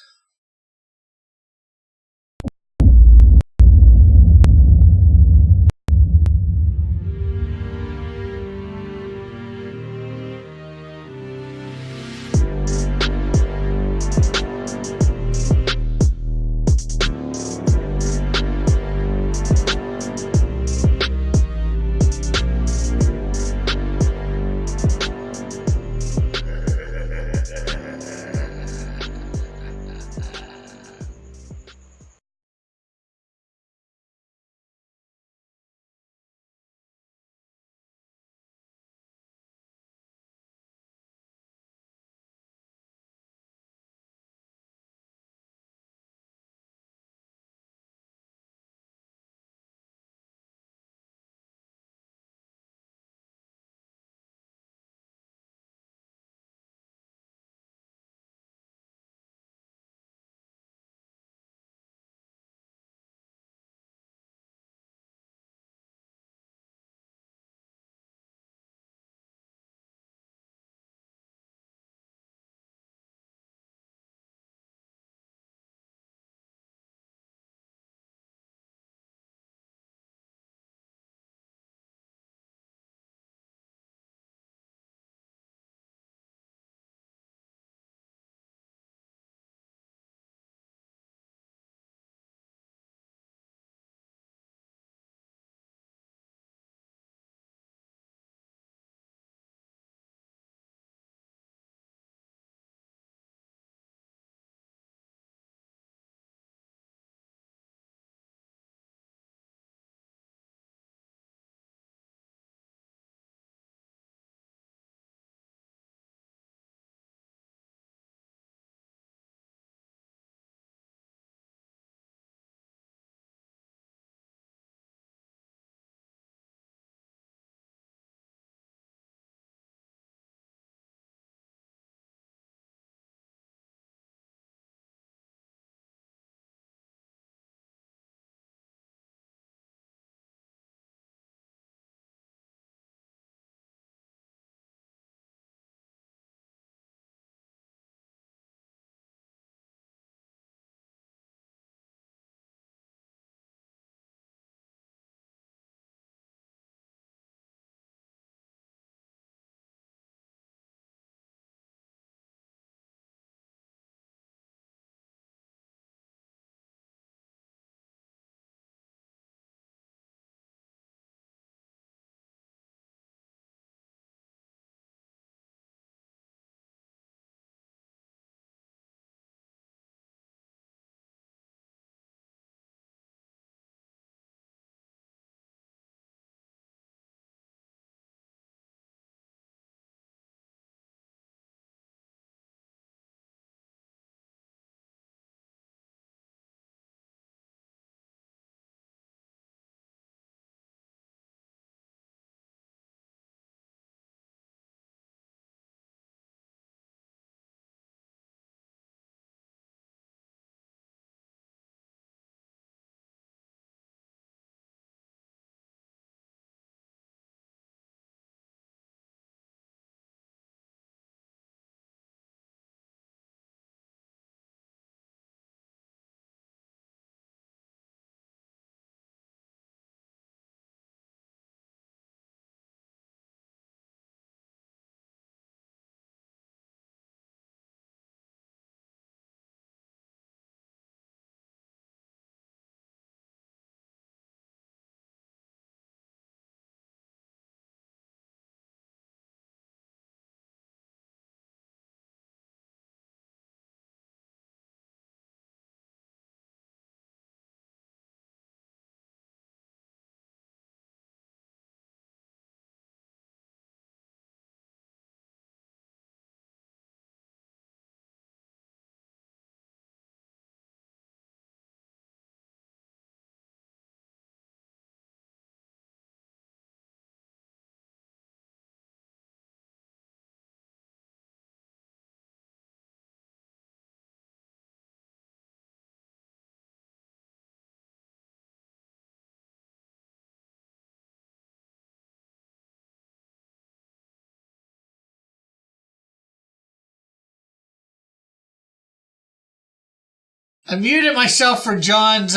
I muted myself for John's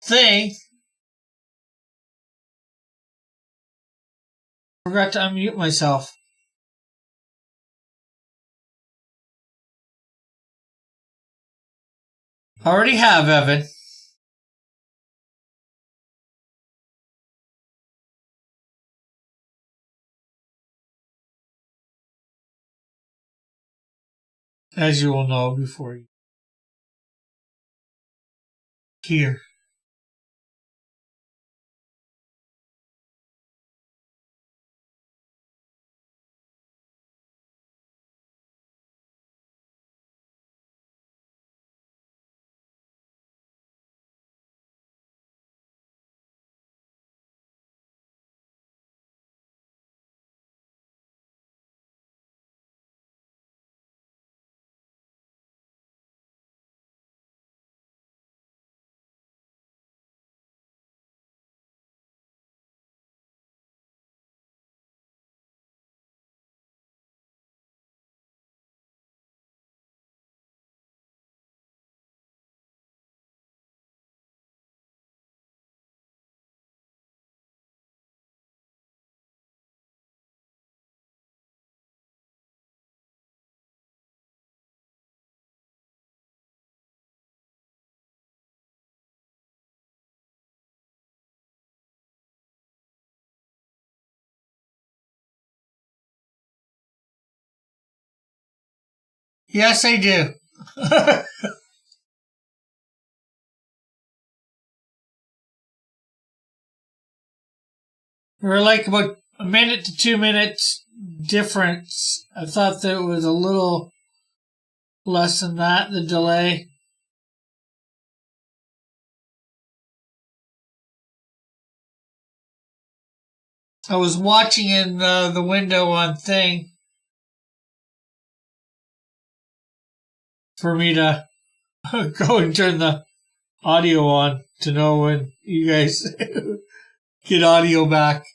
thing. Forgot to unmute myself. Already have, Evan. As you will know before you hear. Yes, I do. We're like about a minute to 2 minutes difference. I thought that it was a little less than that, the delay. I was watching in the window on thing for me to go and turn the audio on to know when you guys get audio back.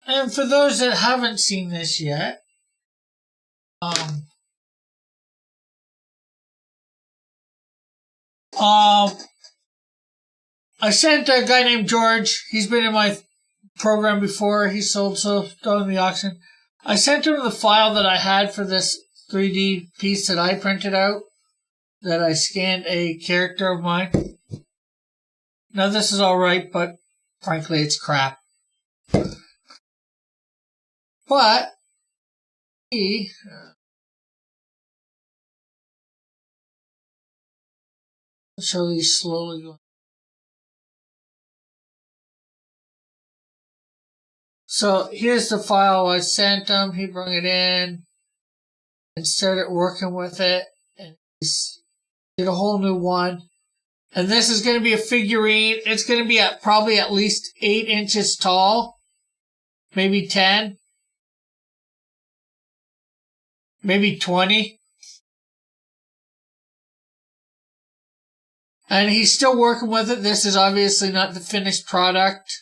And for those that haven't seen this yet, I sent a guy named George. He's been in my program before. He sold stuff in the auction. I sent him the file that I had for this 3D piece that I printed out, that I scanned a character of mine. Now this is alright, but frankly it's crap. But he I'll show these slowly going. So here's the file I sent him. He brought it in and started working with it, and he did a whole new one. And this is going to be a figurine. It's going to be probably at least 8 inches tall, maybe 10, maybe 20. And he's still working with it. This is obviously not the finished product.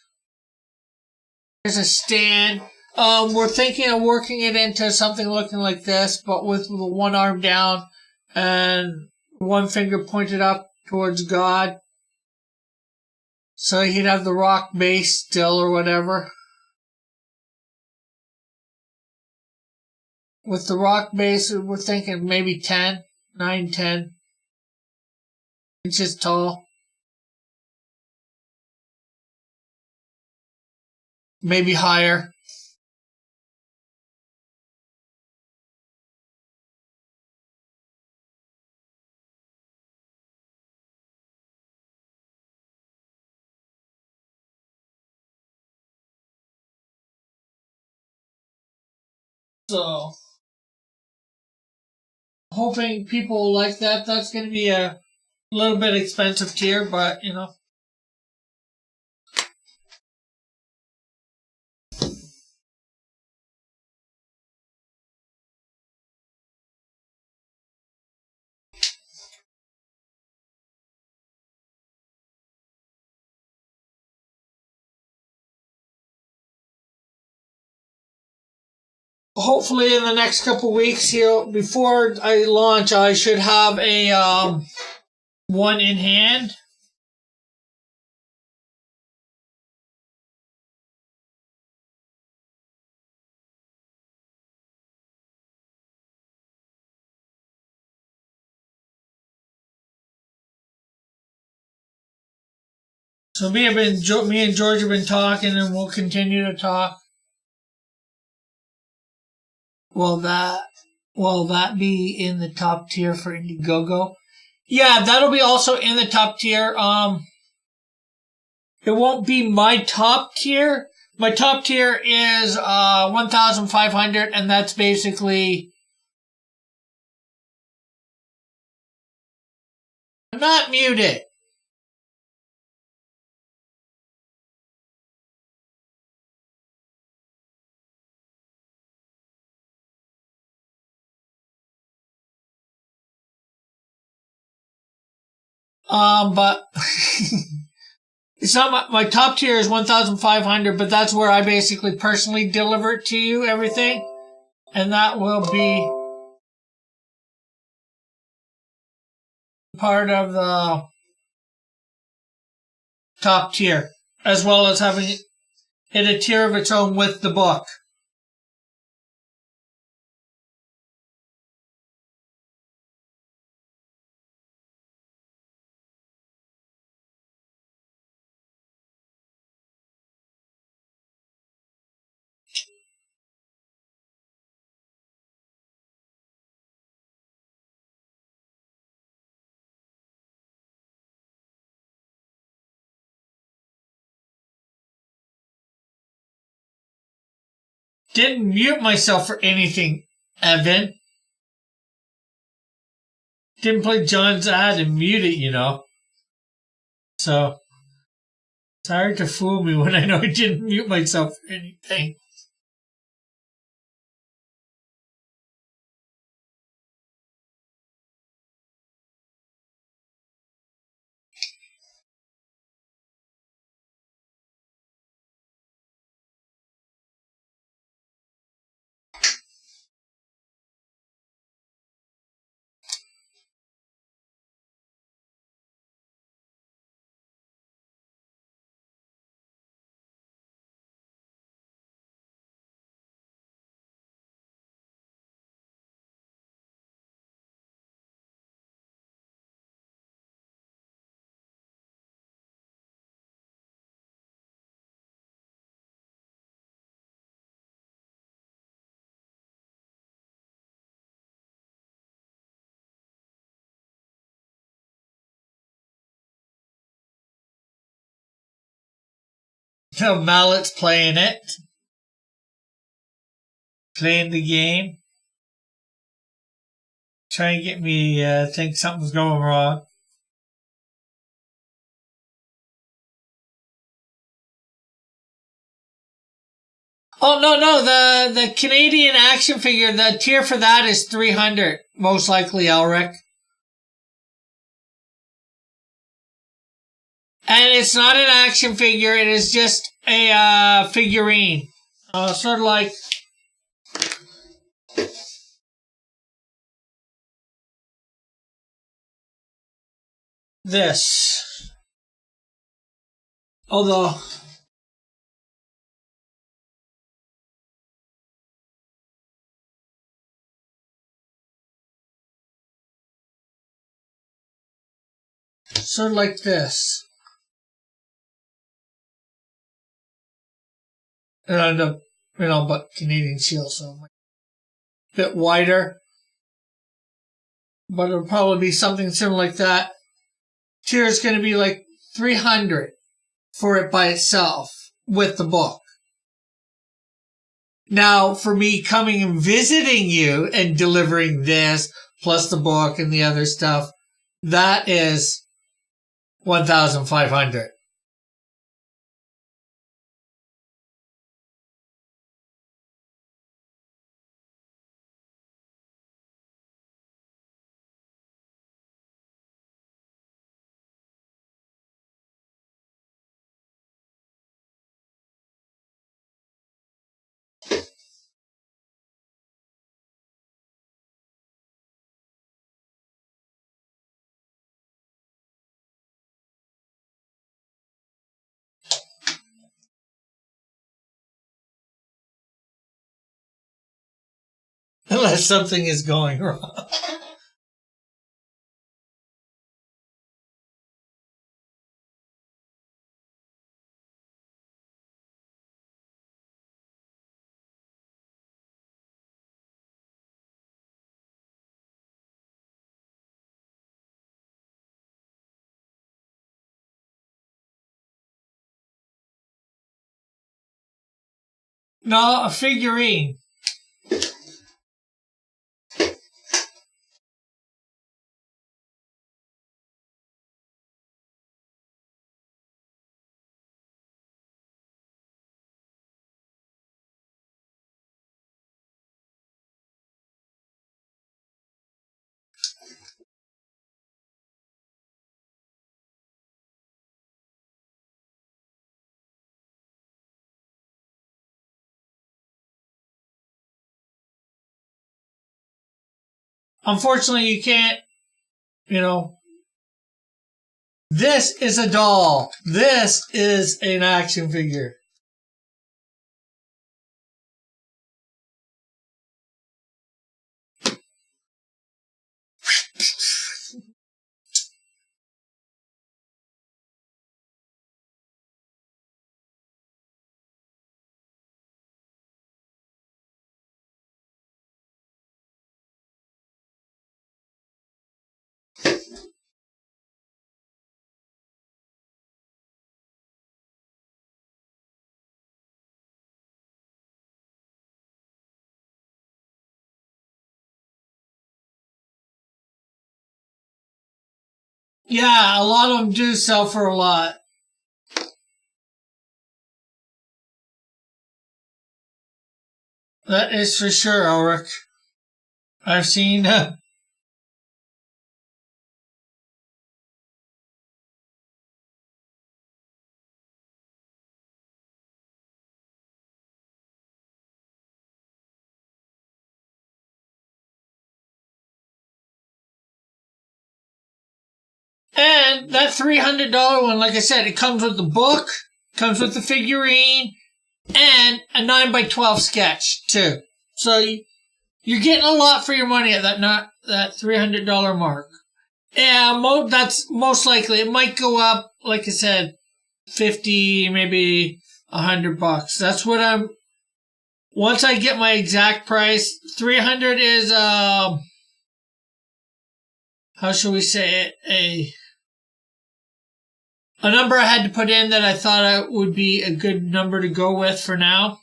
There's a stand. We're thinking of working it into something looking like this, but with one arm down and one finger pointed up towards God. So he'd have the rock base still or whatever. With the rock base, we're thinking maybe 9, 10 inches tall. Maybe higher. So, hoping people will like that. That's going to be a little bit expensive tier, but, you know. Hopefully in the next couple of weeks, before I launch, I should have a one in hand. So me and George have been talking, and we'll continue to talk. Will that be in the top tier for Indiegogo? Yeah, that'll be also in the top tier. It won't be my top tier. My top tier is 1,500, and that's basically. I'm not muted. But it's not my top tier is 1,500, but that's where I basically personally deliver it to you, everything. And that will be part of the top tier, as well as having it a tier of its own with the book. Didn't mute myself for anything, Evan. Didn't play John's ad and mute it, you know. So, it's hard to fool me when I know I didn't mute myself for anything. So Mallet's playing it. Playing the game. Trying to get me think something's going wrong. Oh no, the Canadian action figure, the tier for that is 300, most likely, Elric. And it's not an action figure, it is just a figurine. Sort of like this. Although, sort of like this. And end up, but Canadian Shield, so a bit wider. But it'll probably be something similar like that. Tier is going to be like $300 for it by itself with the book. Now, for me coming and visiting you and delivering this plus the book and the other stuff, that is $1,500. Unless something is going wrong. No, a figurine. Unfortunately, you can't, this is a doll. This is an action figure. Yeah, a lot of them do sell for a lot. That is for sure, Ulrich. I've seen... And that $300 one, like I said, it comes with the book, comes with the figurine, and a 9x12 sketch, too. So you're getting a lot for your money at that $300 mark. Yeah, that's most likely. It might go up, like I said, 50, maybe $100. That's what once I get my exact price, 300 is, how shall we say it, a number I had to put in that I thought would be a good number to go with for now.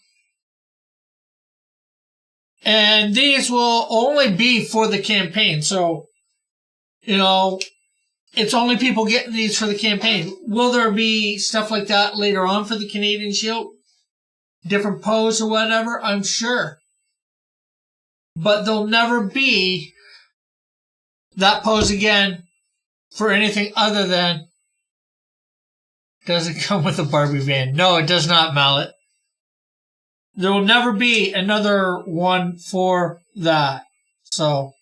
And these will only be for the campaign. So, it's only people getting these for the campaign. Will there be stuff like that later on for the Canadian Shield? Different pose or whatever? I'm sure. But there'll never be that pose again for anything other than, does it come with a Barbie van? No, it does not, Mallet. There will never be another one for that. So,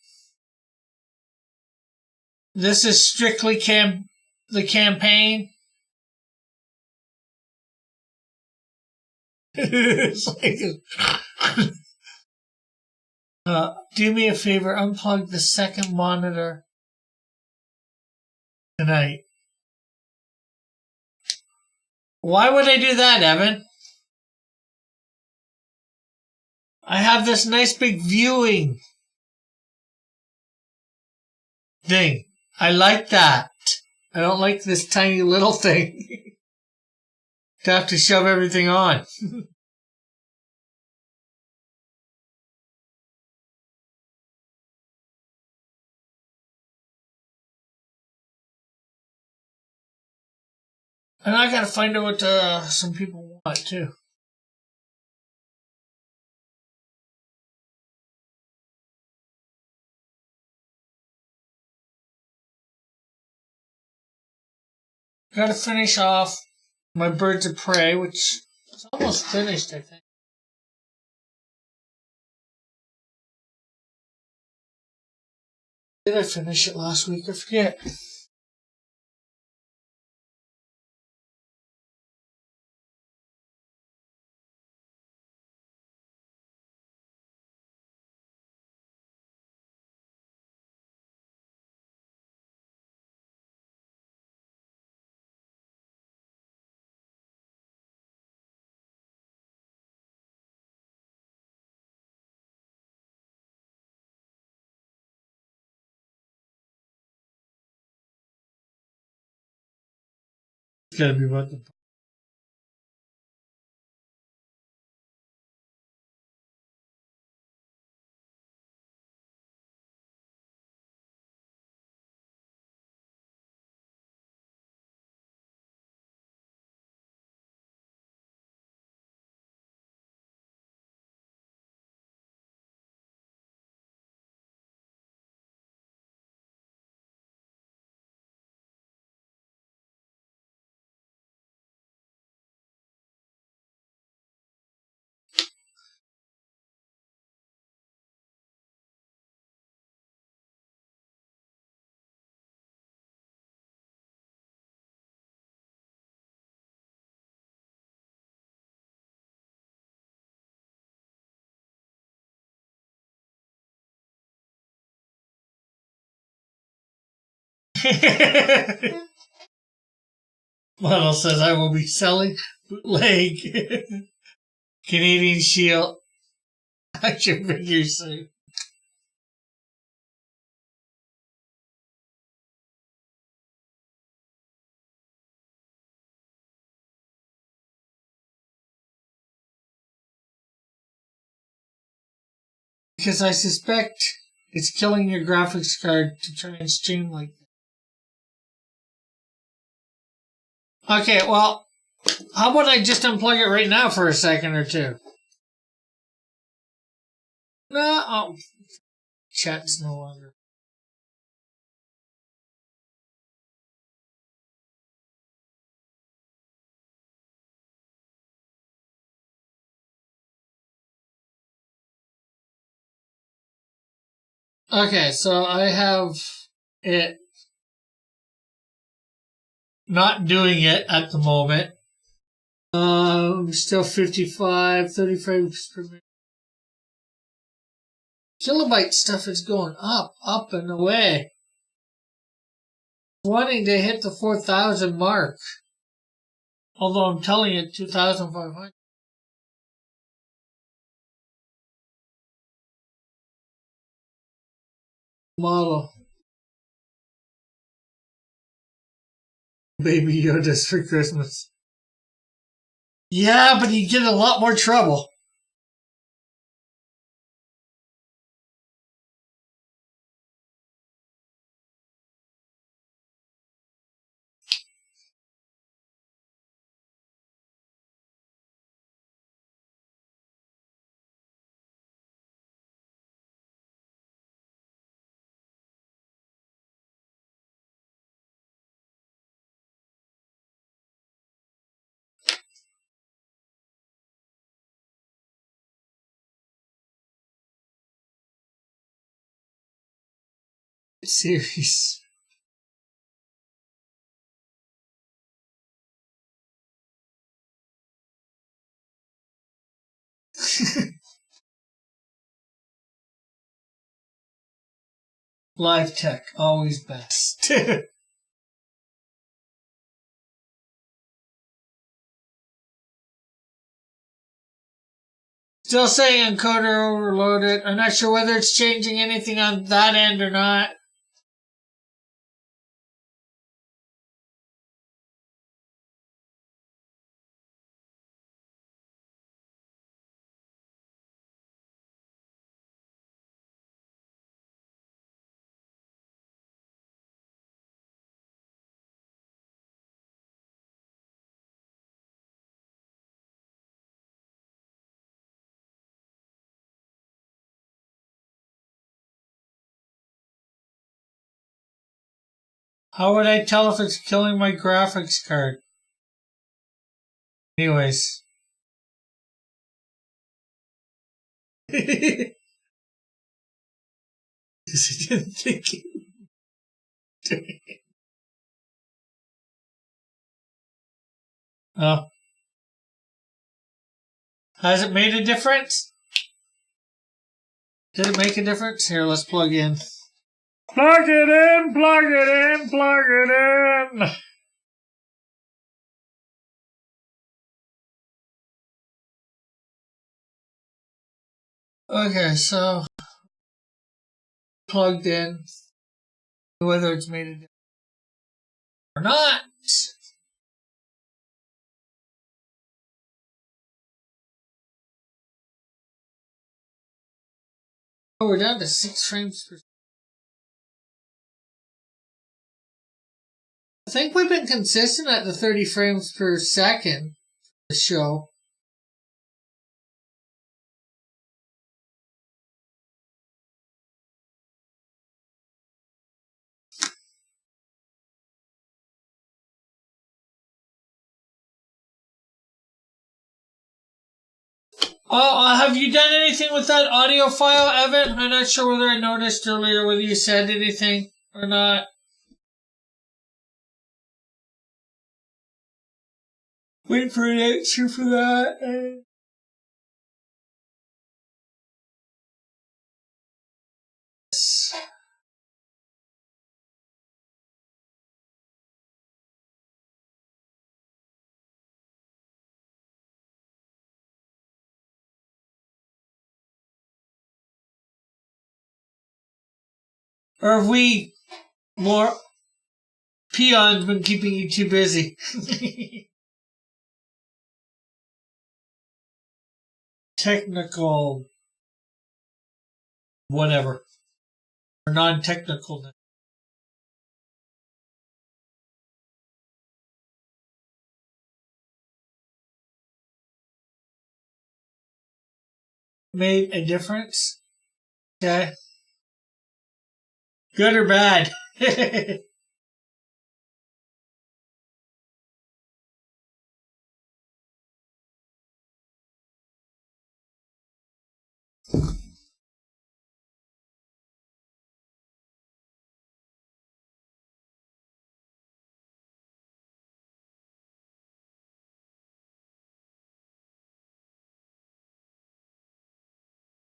this is strictly the campaign. It's like, do me a favor, unplug the second monitor tonight. Why would I do that, Evan? I have this nice big viewing thing. I like that. I don't like this tiny little thing. To have to shove everything on. And I gotta find out what some people want too. Gotta finish off my Birds of Prey, which is almost finished, I think. Did I finish it last week? I forget. It's gotta be about the. Model says I will be selling bootleg Canadian Shield action figures soon. Because I suspect it's killing your graphics card to try and stream like that. Okay, well, how about I just unplug it right now for a second or two? No, oh, chat's no longer. Okay, so I have it not doing it at the moment. Still 55, 30 frames per minute. Kilobyte stuff is going up and away. Wanting to hit the 4,000 mark. Although I'm telling it 2,500. Model. Baby Yoda's for Christmas. Yeah, but you get a lot more trouble. Series. Live tech, always best. Still saying encoder overloaded. I'm not sure whether it's changing anything on that end or not. How would I tell if it's killing my graphics card? Anyways. Because I didn't think it. Oh. Has it made a difference? Did it make a difference? Here, let's plug in. Plug it in, plug it in, plug it in. Okay, so plugged in. Whether it's made a difference or not. Oh, we're down to 6 frames per second. I think we've been consistent at the 30 frames per second for the show. Oh, have you done anything with that audio file, Evan? I'm not sure whether I noticed earlier whether you said anything or not. Wait for an answer for that. Or have we more peons been keeping you too busy? Technical whatever. Or non-technical. Made a difference? Okay. Good or bad?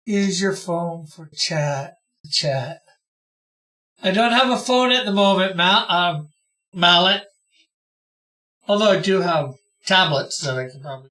Use your phone for chat. I don't have a phone at the moment, Mallet. Although I do have tablets that I can probably.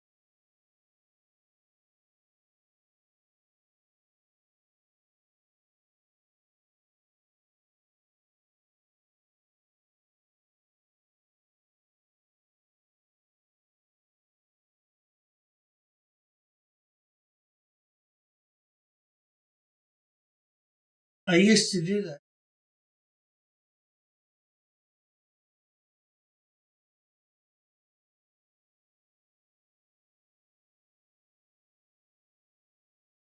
I used to do that.